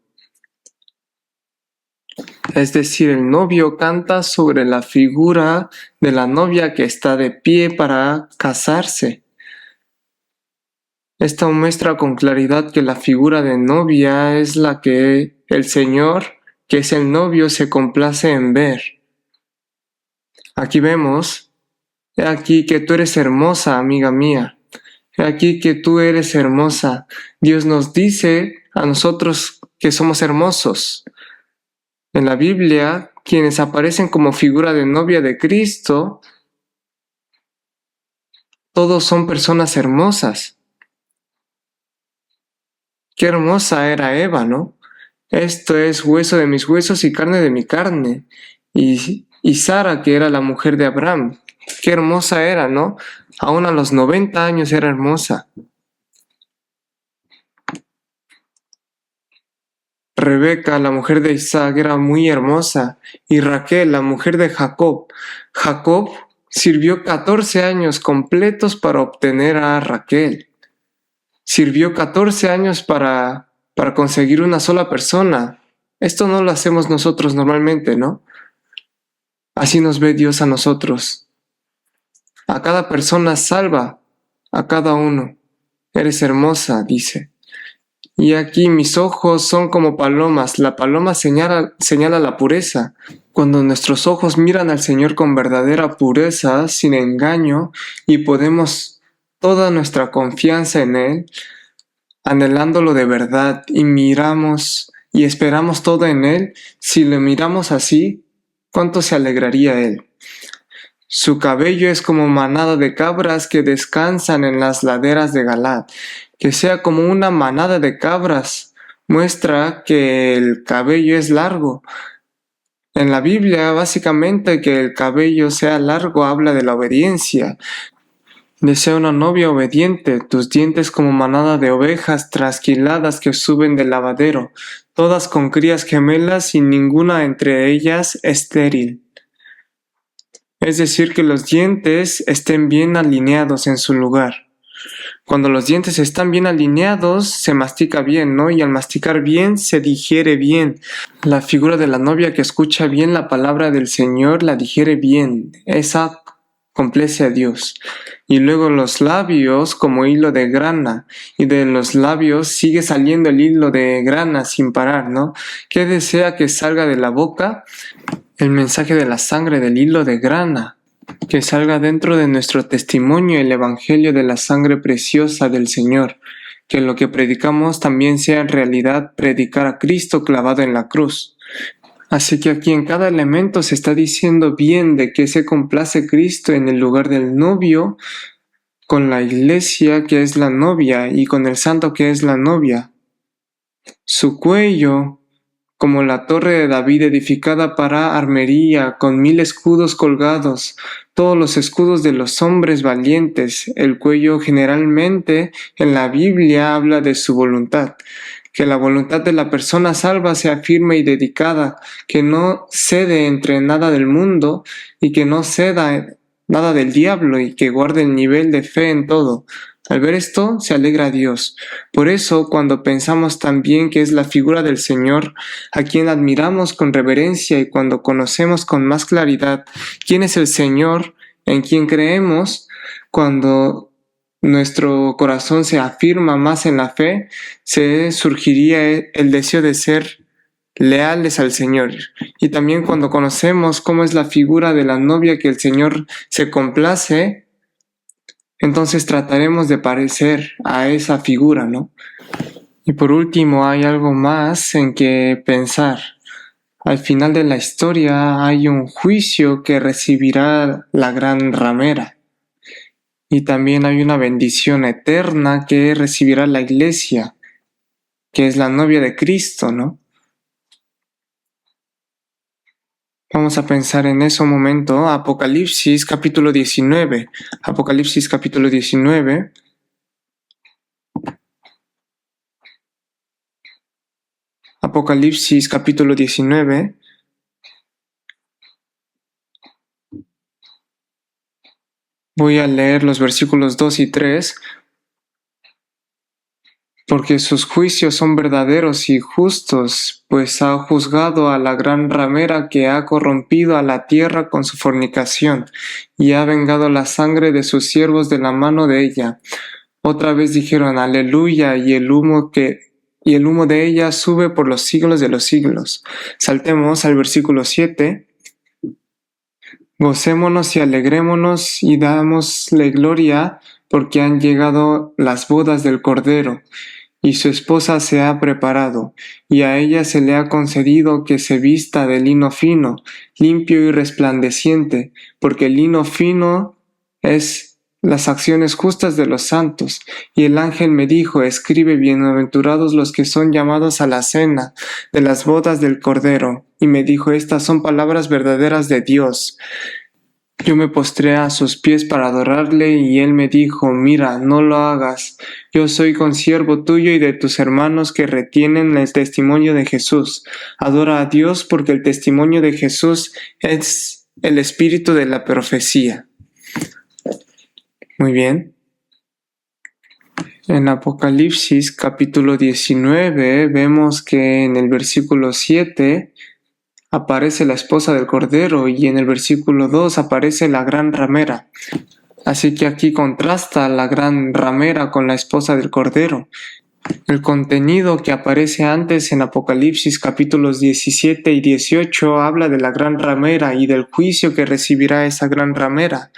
Es decir, el novio canta sobre la figura de la novia que está de pie para casarse. Esto muestra con claridad que la figura de novia es la que el Señor, que es el novio, se complace en ver. Aquí vemos, he aquí que tú eres hermosa, amiga mía. He aquí que tú eres hermosa. Dios nos dice a nosotros que somos hermosos. En la Biblia, quienes aparecen como figura de novia de Cristo, todos son personas hermosas. Qué hermosa era Eva, ¿no? Esto es hueso de mis huesos y carne de mi carne. Y Sara, que era la mujer de Abraham, qué hermosa era, ¿no? Aún a los 90 años era hermosa. Rebeca, la mujer de Isaac, era muy hermosa, y Raquel, la mujer de Jacob. Jacob sirvió 14 años completos para obtener a Raquel. Sirvió 14 años para conseguir una sola persona. Esto no lo hacemos nosotros normalmente, ¿no? Así nos ve Dios a nosotros. A cada persona salva, a cada uno. Eres hermosa, dice. Y aquí mis ojos son como palomas. La paloma señala la pureza. Cuando nuestros ojos miran al Señor con verdadera pureza, sin engaño, y ponemos toda nuestra confianza en Él, anhelándolo de verdad, y miramos y esperamos todo en Él, si lo miramos así, ¿cuánto se alegraría Él? Su cabello es como manada de cabras que descansan en las laderas de Galaad. Que sea como una manada de cabras muestra que el cabello es largo. En la Biblia, básicamente, que el cabello sea largo habla de la obediencia. Desea una novia obediente, tus dientes como manada de ovejas trasquiladas que suben del lavadero, todas con crías gemelas y ninguna entre ellas estéril. Es decir, que los dientes estén bien alineados en su lugar. Cuando los dientes están bien alineados, se mastica bien, ¿no? Y al masticar bien, se digiere bien. La figura de la novia que escucha bien la palabra del Señor la digiere bien. Esa complace a Dios. Y luego los labios como hilo de grana. Y de los labios sigue saliendo el hilo de grana sin parar, ¿no? ¿Qué desea que salga de la boca? El mensaje de la sangre del hilo de grana. Que salga dentro de nuestro testimonio el evangelio de la sangre preciosa del Señor, que lo que predicamos también sea en realidad predicar a Cristo clavado en la cruz. Así que aquí en cada elemento se está diciendo bien de que se complace Cristo en el lugar del novio, con la iglesia que es la novia y con el santo que es la novia. Su cuello como la torre de David edificada para armería, con 1000 escudos colgados, todos los escudos de los hombres valientes. El cuello generalmente en la Biblia habla de su voluntad, que la voluntad de la persona salva sea firme y dedicada, que no cede entre nada del mundo y que no ceda nada del diablo y que guarde el nivel de fe en todo. Al ver esto, se alegra Dios. Por eso, cuando pensamos también que es la figura del Señor, a quien admiramos con reverencia y cuando conocemos con más claridad quién es el Señor, en quien creemos, cuando nuestro corazón se afirma más en la fe, se surgiría el deseo de ser leales al Señor. Y también cuando conocemos cómo es la figura de la novia que el Señor se complace, entonces trataremos de parecer a esa figura, ¿no? Y por último, hay algo más en que pensar. Al final de la historia hay un juicio que recibirá la gran ramera. Y también hay una bendición eterna que recibirá la iglesia, que es la novia de Cristo, ¿no? Vamos a pensar en eso un momento. Apocalipsis capítulo 19. Apocalipsis capítulo 19. Apocalipsis capítulo 19. Voy a leer los versículos 2 y 3. Porque sus juicios son verdaderos y justos, pues ha juzgado a la gran ramera que ha corrompido a la tierra con su fornicación, y ha vengado la sangre de sus siervos de la mano de ella. Otra vez dijeron, aleluya, y el humo de ella sube por los siglos de los siglos. Saltemos al versículo 7. Gocémonos y alegrémonos y dámosle gloria, porque han llegado las bodas del Cordero, y su esposa se ha preparado, y a ella se le ha concedido que se vista de lino fino, limpio y resplandeciente, porque el lino fino es las acciones justas de los santos. Y el ángel me dijo, escribe, bienaventurados los que son llamados a la cena de las bodas del Cordero. Y me dijo, estas son palabras verdaderas de Dios. Yo me postré a sus pies para adorarle, y él me dijo: Mira, no lo hagas. Yo soy consiervo tuyo y de tus hermanos que retienen el testimonio de Jesús. Adora a Dios, porque el testimonio de Jesús es el espíritu de la profecía. Muy bien. En Apocalipsis capítulo 19 vemos que en el versículo 7 aparece la esposa del Cordero, y en el versículo 2 aparece la gran ramera. Así que aquí contrasta la gran ramera con la esposa del Cordero. El contenido que aparece antes en Apocalipsis capítulos 17 y 18 habla de la gran ramera y del juicio que recibirá esa gran ramera.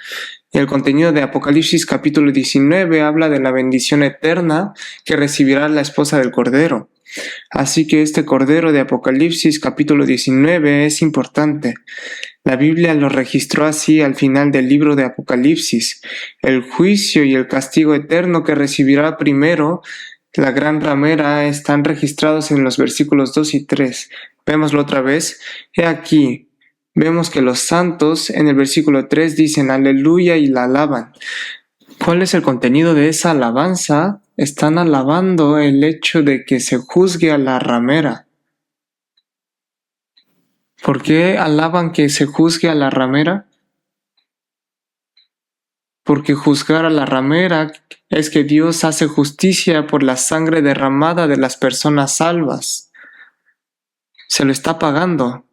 El contenido de Apocalipsis capítulo 19 habla de la bendición eterna que recibirá la esposa del Cordero. Así que este Cordero de Apocalipsis capítulo 19 es importante. La Biblia lo registró así al final del libro de Apocalipsis. El juicio y el castigo eterno que recibirá primero la gran ramera están registrados en los versículos 2 y 3. Vémoslo otra vez. He aquí. Vemos que los santos en el versículo 3 dicen aleluya y la alaban. ¿Cuál es el contenido de esa alabanza? Están alabando el hecho de que se juzgue a la ramera. ¿Por qué alaban que se juzgue a la ramera? Porque juzgar a la ramera es que Dios hace justicia por la sangre derramada de las personas salvas. Se lo está pagando.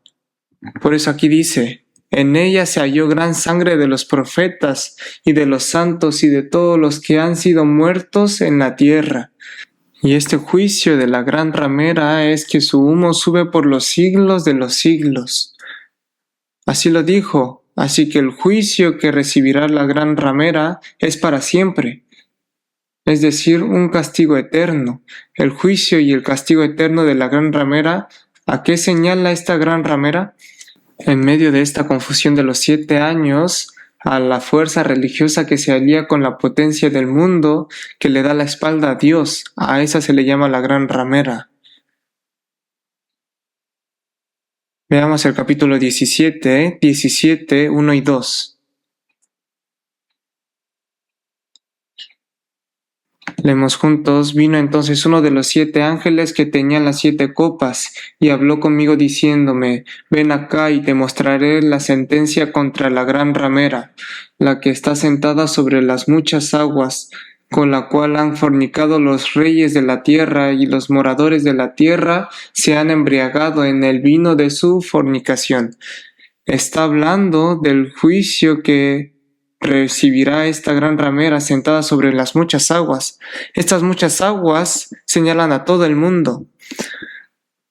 Por eso aquí dice: en ella se halló gran sangre de los profetas y de los santos y de todos los que han sido muertos en la tierra. Y este juicio de la gran ramera es que su humo sube por los siglos de los siglos. Así lo dijo. Así que el juicio que recibirá la gran ramera es para siempre. Es decir, un castigo eterno. El juicio y el castigo eterno de la gran ramera, ¿a qué señala esta gran ramera? En medio de esta confusión de los 7 años, a la fuerza religiosa que se alía con la potencia del mundo, que le da la espalda a Dios, a esa se le llama la gran ramera. Veamos el capítulo 17, 1 y 2. Leemos juntos. Vino entonces uno de los 7 ángeles que tenían las 7 copas, y habló conmigo diciéndome: ven acá y te mostraré la sentencia contra la gran ramera, la que está sentada sobre las muchas aguas, con la cual han fornicado los reyes de la tierra, y los moradores de la tierra se han embriagado en el vino de su fornicación. Está hablando del juicio que recibirá esta gran ramera sentada sobre las muchas aguas. Estas muchas aguas señalan a todo el mundo.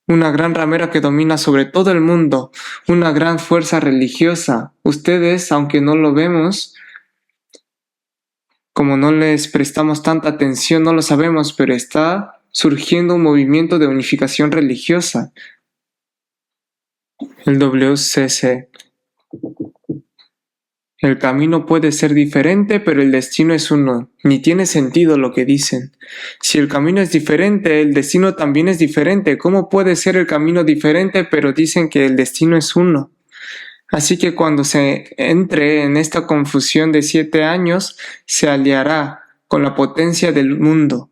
Una gran ramera que domina sobre todo el mundo, una gran fuerza religiosa. Ustedes, aunque no lo vemos, como no les prestamos tanta atención, no lo sabemos, pero está surgiendo un movimiento de unificación religiosa. El WCC. El camino puede ser diferente, pero el destino es uno. Ni tiene sentido lo que dicen. Si el camino es diferente, el destino también es diferente. ¿Cómo puede ser el camino diferente, pero dicen que el destino es uno? Así que cuando se entre en esta confusión de 7 años, se aliará con la potencia del mundo.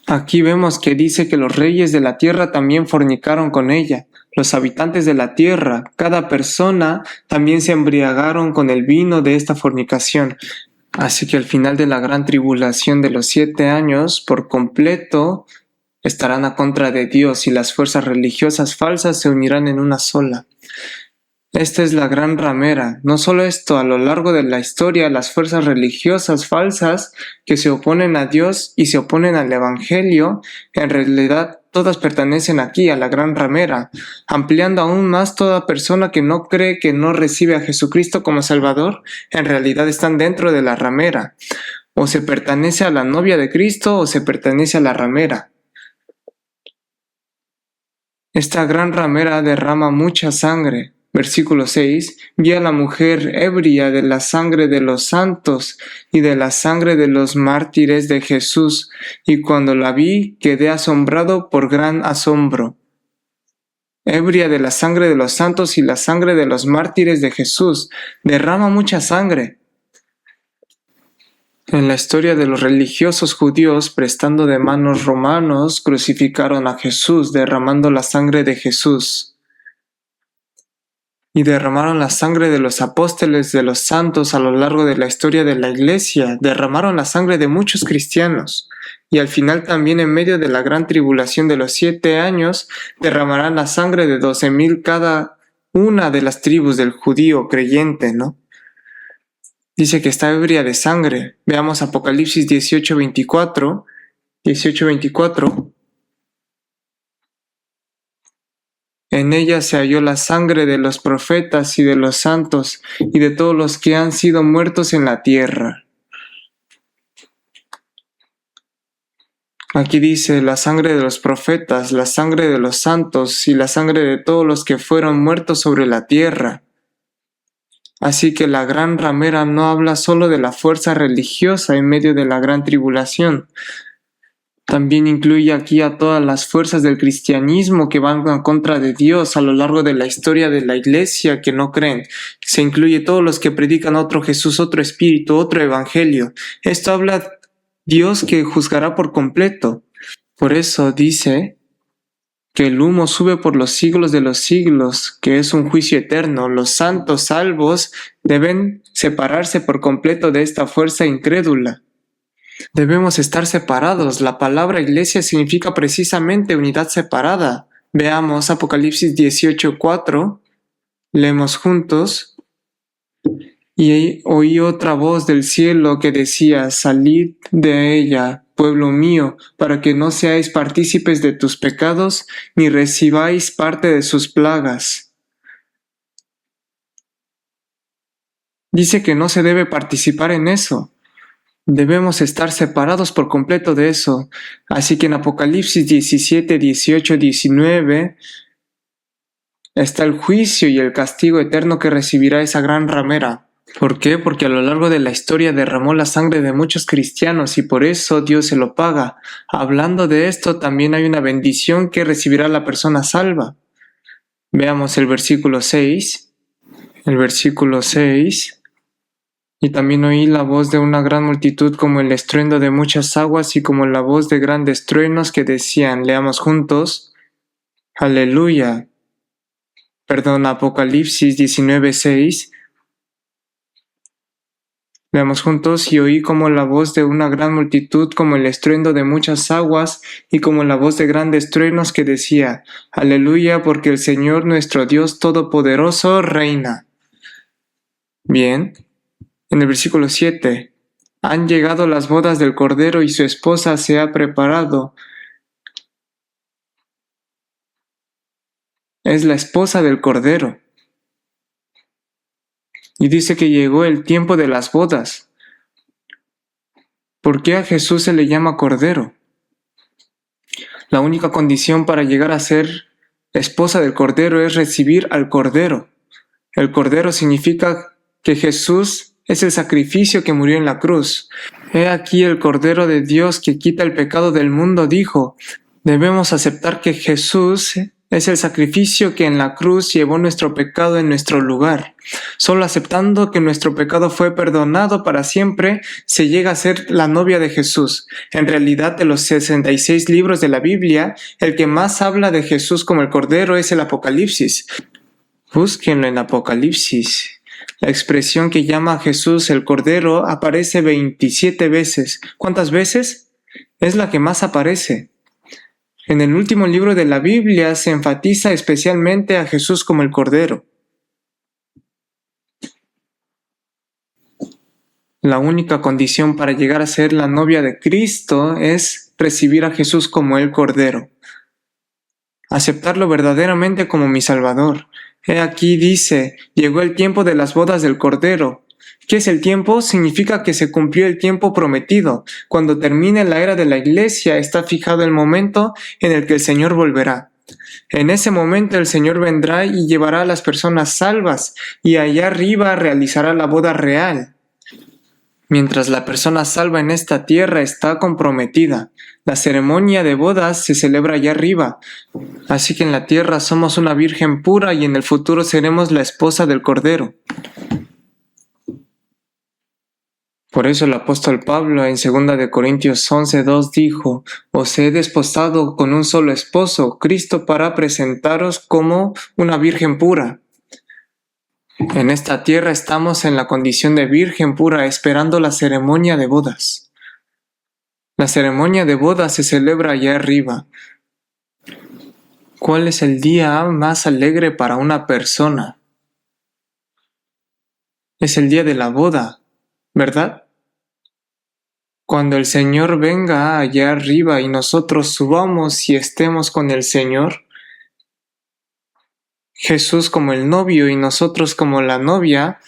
Aquí vemos que dice que los reyes de la tierra también fornicaron con ella. Los habitantes de la tierra, cada persona, también se embriagaron con el vino de esta fornicación. Así que al final de la gran tribulación de los 7 años, por completo, estarán a contra de Dios, y las fuerzas religiosas falsas se unirán en una sola. Esta es la gran ramera. No solo esto, a lo largo de la historia, las fuerzas religiosas falsas que se oponen a Dios y se oponen al Evangelio, en realidad todas pertenecen aquí a la gran ramera, ampliando aún más toda persona que no cree, que no recibe a Jesucristo como Salvador, en realidad están dentro de la ramera. O se pertenece a la novia de Cristo o se pertenece a la ramera. Esta gran ramera derrama mucha sangre. Versículo 6. Vi a la mujer ebria de la sangre de los santos y de la sangre de los mártires de Jesús, y cuando la vi quedé asombrado por gran asombro. ebria de la sangre de los santos y la sangre de los mártires de Jesús. Derrama mucha sangre. En la historia de los religiosos judíos, prestando de manos romanos, crucificaron a Jesús, derramando la sangre de Jesús. Y derramaron la sangre de los apóstoles, de los santos a lo largo de la historia de la Iglesia. Derramaron la sangre de muchos cristianos. Y al final también en medio de la gran tribulación de los 7 años, derramarán la sangre de 12,000 cada una de las tribus del judío creyente, ¿no? Dice que está ebria de sangre. Veamos Apocalipsis 18:24. 18:24. En ella se halló la sangre de los profetas y de los santos y de todos los que han sido muertos en la tierra. Aquí dice la sangre de los profetas, la sangre de los santos y la sangre de todos los que fueron muertos sobre la tierra. Así que la gran ramera no habla solo de la fuerza religiosa en medio de la gran tribulación. También incluye aquí a todas las fuerzas del cristianismo que van en contra de Dios a lo largo de la historia de la Iglesia que no creen. Se incluye todos los que predican otro Jesús, otro Espíritu, otro Evangelio. Esto habla Dios que juzgará por completo. Por eso dice que el humo sube por los siglos de los siglos, que es un juicio eterno. Los santos salvos deben separarse por completo de esta fuerza incrédula. Debemos estar separados. La palabra iglesia significa precisamente unidad separada. Veamos Apocalipsis 18:4. Leemos juntos. Y oí otra voz del cielo que decía: salid de ella, pueblo mío, para que no seáis partícipes de tus pecados, ni recibáis parte de sus plagas. Dice que no se debe participar en eso. Debemos estar separados por completo de eso. Así que en Apocalipsis 17, 18, 19 está el juicio y el castigo eterno que recibirá esa gran ramera. ¿Por qué? Porque a lo largo de la historia derramó la sangre de muchos cristianos y por eso Dios se lo paga. Hablando de esto, también hay una bendición que recibirá la persona salva. Veamos el versículo 6. El versículo 6. Y también oí la voz de una gran multitud como el estruendo de muchas aguas y como la voz de grandes truenos que decían, leamos juntos, aleluya. Apocalipsis 19:6. Leamos juntos, y oí como la voz de una gran multitud como el estruendo de muchas aguas y como la voz de grandes truenos que decía, aleluya, porque el Señor nuestro Dios Todopoderoso reina. Bien. En el versículo 7, han llegado las bodas del Cordero y su esposa se ha preparado. Es la esposa del Cordero. Y dice que llegó el tiempo de las bodas. ¿Por qué a Jesús se le llama Cordero? La única condición para llegar a ser esposa del Cordero es recibir al Cordero. El Cordero significa que Jesús es el sacrificio que murió en la cruz. He aquí el Cordero de Dios que quita el pecado del mundo, dijo. Debemos aceptar que Jesús es el sacrificio que en la cruz llevó nuestro pecado en nuestro lugar. Solo aceptando que nuestro pecado fue perdonado para siempre, se llega a ser la novia de Jesús. En realidad, de los 66 libros de la Biblia, el que más habla de Jesús como el Cordero es el Apocalipsis. Búsquenlo en Apocalipsis. La expresión que llama a Jesús el Cordero aparece 27 veces. ¿Cuántas veces? Es la que más aparece. En el último libro de la Biblia se enfatiza especialmente a Jesús como el Cordero. La única condición para llegar a ser la novia de Cristo es recibir a Jesús como el Cordero. Aceptarlo verdaderamente como mi Salvador. He aquí dice, llegó el tiempo de las bodas del Cordero. ¿Qué es el tiempo? Significa que se cumplió el tiempo prometido. Cuando termine la era de la Iglesia, está fijado el momento en el que el Señor volverá. En ese momento el Señor vendrá y llevará a las personas salvas, y allá arriba realizará la boda real. Mientras la persona salva en esta tierra está comprometida. La ceremonia de bodas se celebra allá arriba. Así que en la tierra somos una virgen pura y en el futuro seremos la esposa del Cordero. Por eso el apóstol Pablo en 2 de Corintios 11:2 dijo: os he desposado con un solo esposo, Cristo, para presentaros como una virgen pura. En esta tierra estamos en la condición de virgen pura esperando la ceremonia de bodas. La ceremonia de bodas se celebra allá arriba. ¿Cuál es el día más alegre para una persona? Es el día de la boda, ¿verdad? Cuando el Señor venga allá arriba y nosotros subamos y estemos con el Señor, Jesús como el novio y nosotros como la novia,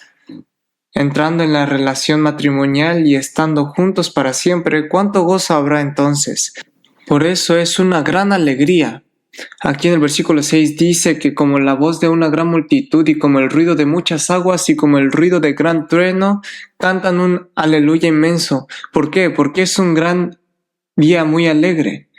entrando en la relación matrimonial y estando juntos para siempre, ¿cuánto gozo habrá entonces? Por eso es una gran alegría. Aquí en el versículo 6 dice que como la voz de una gran multitud y como el ruido de muchas aguas y como el ruido de gran trueno, cantan un aleluya inmenso. ¿Por qué? Porque es un gran día muy alegre.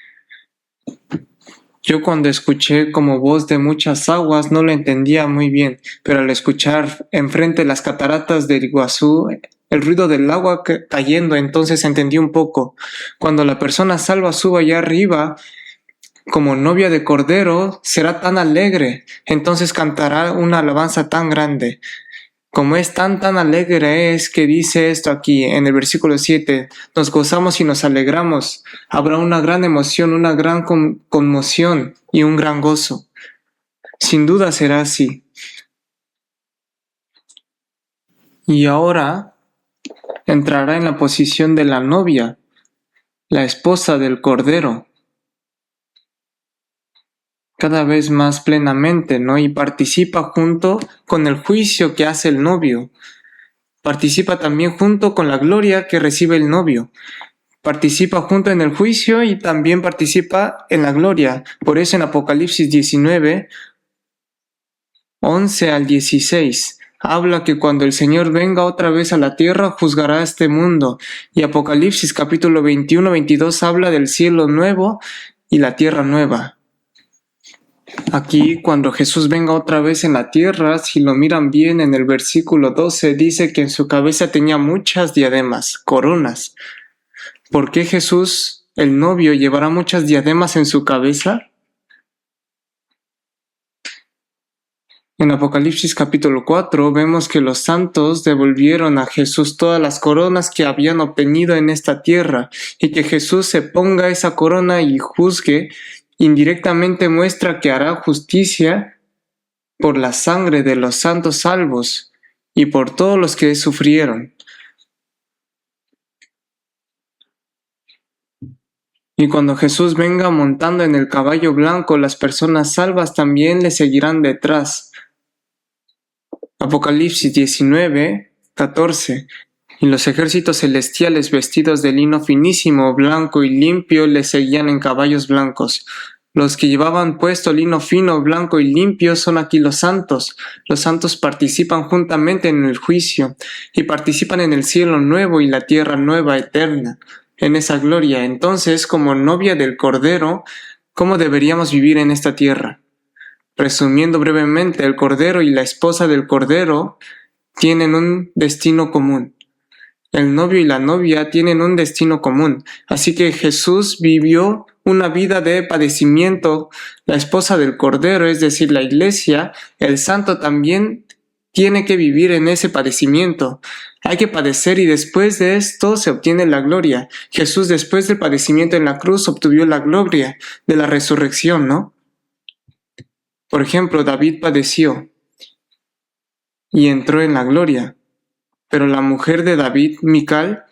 Yo cuando escuché como voz de muchas aguas no lo entendía muy bien, pero al escuchar enfrente las cataratas del Iguazú, el ruido del agua cayendo, entonces entendí un poco. Cuando la persona salva suba allá arriba, como novia de Cordero, será tan alegre, entonces cantará una alabanza tan grande. Como es tan alegre es que dice esto aquí en el versículo 7, nos gozamos y nos alegramos, habrá una gran emoción, una gran conmoción y un gran gozo. Sin duda será así. Y ahora entrará en la posición de la novia, la esposa del Cordero, cada vez más plenamente, ¿no? Y participa junto con el juicio que hace el novio. Participa también junto con la gloria que recibe el novio. Participa junto en el juicio y también participa en la gloria. Por eso en Apocalipsis 19, 11 al 16, habla que cuando el Señor venga otra vez a la tierra, juzgará a este mundo. Y Apocalipsis capítulo 21, 22 habla del cielo nuevo y la tierra nueva. Aquí, cuando Jesús venga otra vez en la tierra, si lo miran bien en el versículo 12, dice que en su cabeza tenía muchas diademas, coronas. ¿Por qué Jesús, el novio, llevará muchas diademas en su cabeza? En Apocalipsis capítulo 4 vemos que los santos devolvieron a Jesús todas las coronas que habían obtenido en esta tierra, y que Jesús se ponga esa corona y juzgue, indirectamente muestra que hará justicia por la sangre de los santos salvos y por todos los que sufrieron. Y cuando Jesús venga montando en el caballo blanco, las personas salvas también le seguirán detrás. Apocalipsis 19, 14. Y los ejércitos celestiales vestidos de lino finísimo, blanco y limpio le seguían en caballos blancos. Los que llevaban puesto lino fino, blanco y limpio son aquí los santos. Los santos participan juntamente en el juicio y participan en el cielo nuevo y la tierra nueva eterna, en esa gloria. Entonces, como novia del Cordero, ¿cómo deberíamos vivir en esta tierra? Resumiendo brevemente, el Cordero y la esposa del Cordero tienen un destino común. El novio y la novia tienen un destino común. Así que Jesús vivió una vida de padecimiento. La esposa del Cordero, es decir, la iglesia, el santo también tiene que vivir en ese padecimiento. Hay que padecer y después de esto se obtiene la gloria. Jesús, después del padecimiento en la cruz, obtuvo la gloria de la resurrección, ¿no? Por ejemplo, David padeció y entró en la gloria. Pero la mujer de David, Mical,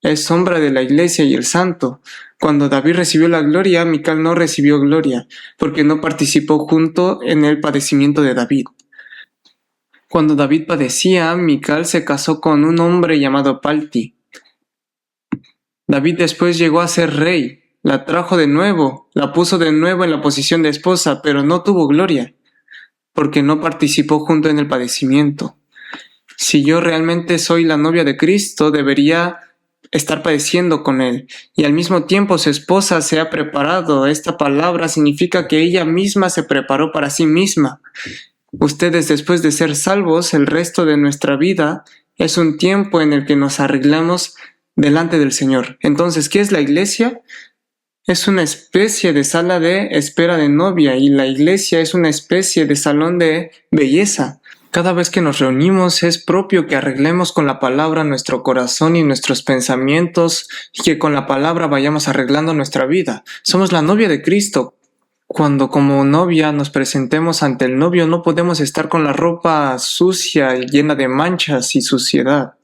es sombra de la iglesia y el santo. Cuando David recibió la gloria, Mical no recibió gloria, porque no participó junto en el padecimiento de David. Cuando David padecía, Mical se casó con un hombre llamado Palti. David después llegó a ser rey, la trajo de nuevo, la puso de nuevo en la posición de esposa, pero no tuvo gloria, porque no participó junto en el padecimiento. Si yo realmente soy la novia de Cristo, debería estar padeciendo con Él. Y al mismo tiempo su esposa se ha preparado. Esta palabra significa que ella misma se preparó para sí misma. Ustedes, después de ser salvos, el resto de nuestra vida es un tiempo en el que nos arreglamos delante del Señor. Entonces, ¿qué es la iglesia? Es una especie de sala de espera de novia, y la iglesia es una especie de salón de belleza. Cada vez que nos reunimos es propio que arreglemos con la palabra nuestro corazón y nuestros pensamientos, y que con la palabra vayamos arreglando nuestra vida. Somos la novia de Cristo. Cuando como novia nos presentemos ante el novio, no podemos estar con la ropa sucia y llena de manchas y suciedad.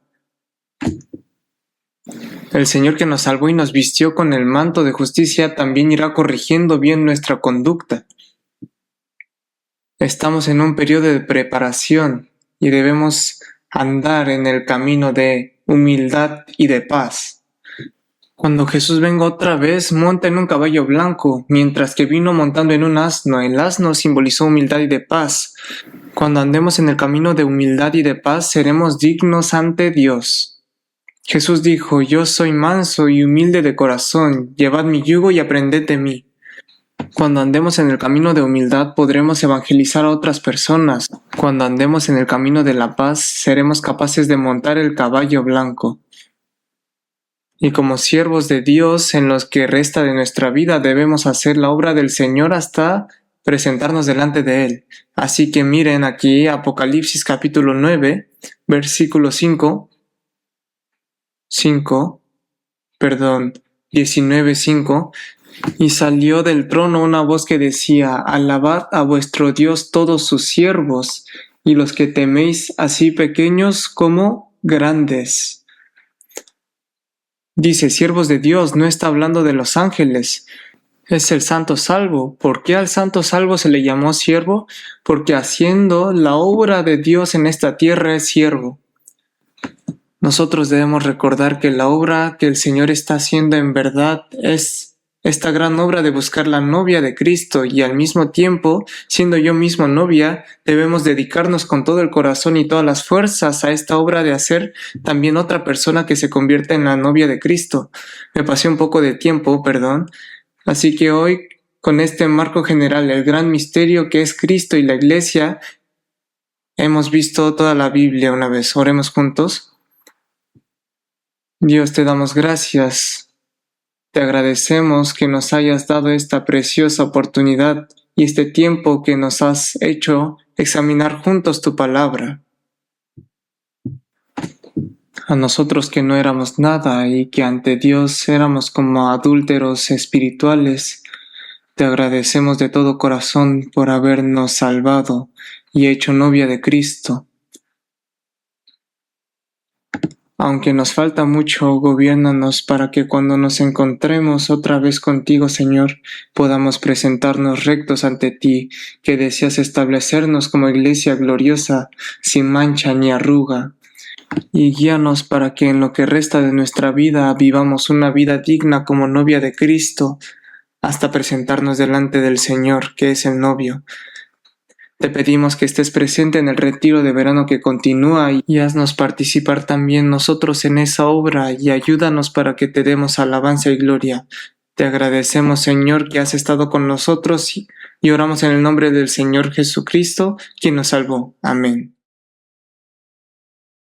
El Señor que nos salvó y nos vistió con el manto de justicia también irá corrigiendo bien nuestra conducta. Estamos en un periodo de preparación y debemos andar en el camino de humildad y de paz. Cuando Jesús venga otra vez, monta en un caballo blanco, mientras que vino montando en un asno. El asno simbolizó humildad y de paz. Cuando andemos en el camino de humildad y de paz, seremos dignos ante Dios. Jesús dijo: yo soy manso y humilde de corazón, llevad mi yugo y aprended de mí. Cuando andemos en el camino de humildad, podremos evangelizar a otras personas. Cuando andemos en el camino de la paz, seremos capaces de montar el caballo blanco. Y como siervos de Dios, en los que resta de nuestra vida, debemos hacer la obra del Señor hasta presentarnos delante de Él. Así que miren aquí Apocalipsis capítulo 9, versículo 19:5. Y salió del trono una voz que decía: alabad a vuestro Dios todos sus siervos, y los que teméis, así pequeños como grandes. Dice siervos de Dios, no está hablando de los ángeles. Es el santo salvo. ¿Por qué al santo salvo se le llamó siervo? Porque haciendo la obra de Dios en esta tierra es siervo. Nosotros debemos recordar que la obra que el Señor está haciendo en verdad es esta gran obra de buscar la novia de Cristo, y al mismo tiempo, siendo yo mismo novia, debemos dedicarnos con todo el corazón y todas las fuerzas a esta obra de hacer también otra persona que se convierta en la novia de Cristo. Me pasé un poco de tiempo, perdón. Así que hoy, con este marco general, el gran misterio que es Cristo y la Iglesia, hemos visto toda la Biblia una vez. Oremos juntos. Dios, te damos gracias. Te agradecemos que nos hayas dado esta preciosa oportunidad y este tiempo que nos has hecho examinar juntos tu palabra. A nosotros que no éramos nada y que ante Dios éramos como adúlteros espirituales, te agradecemos de todo corazón por habernos salvado y hecho novia de Cristo. Aunque nos falta mucho, gobiérnanos para que cuando nos encontremos otra vez contigo, Señor, podamos presentarnos rectos ante ti, que deseas establecernos como iglesia gloriosa, sin mancha ni arruga. Y guíanos para que en lo que resta de nuestra vida vivamos una vida digna como novia de Cristo, hasta presentarnos delante del Señor, que es el novio. Te pedimos que estés presente en el retiro de verano que continúa y haznos participar también nosotros en esa obra, y ayúdanos para que te demos alabanza y gloria. Te agradecemos, Señor, que has estado con nosotros, y oramos en el nombre del Señor Jesucristo, quien nos salvó. Amén.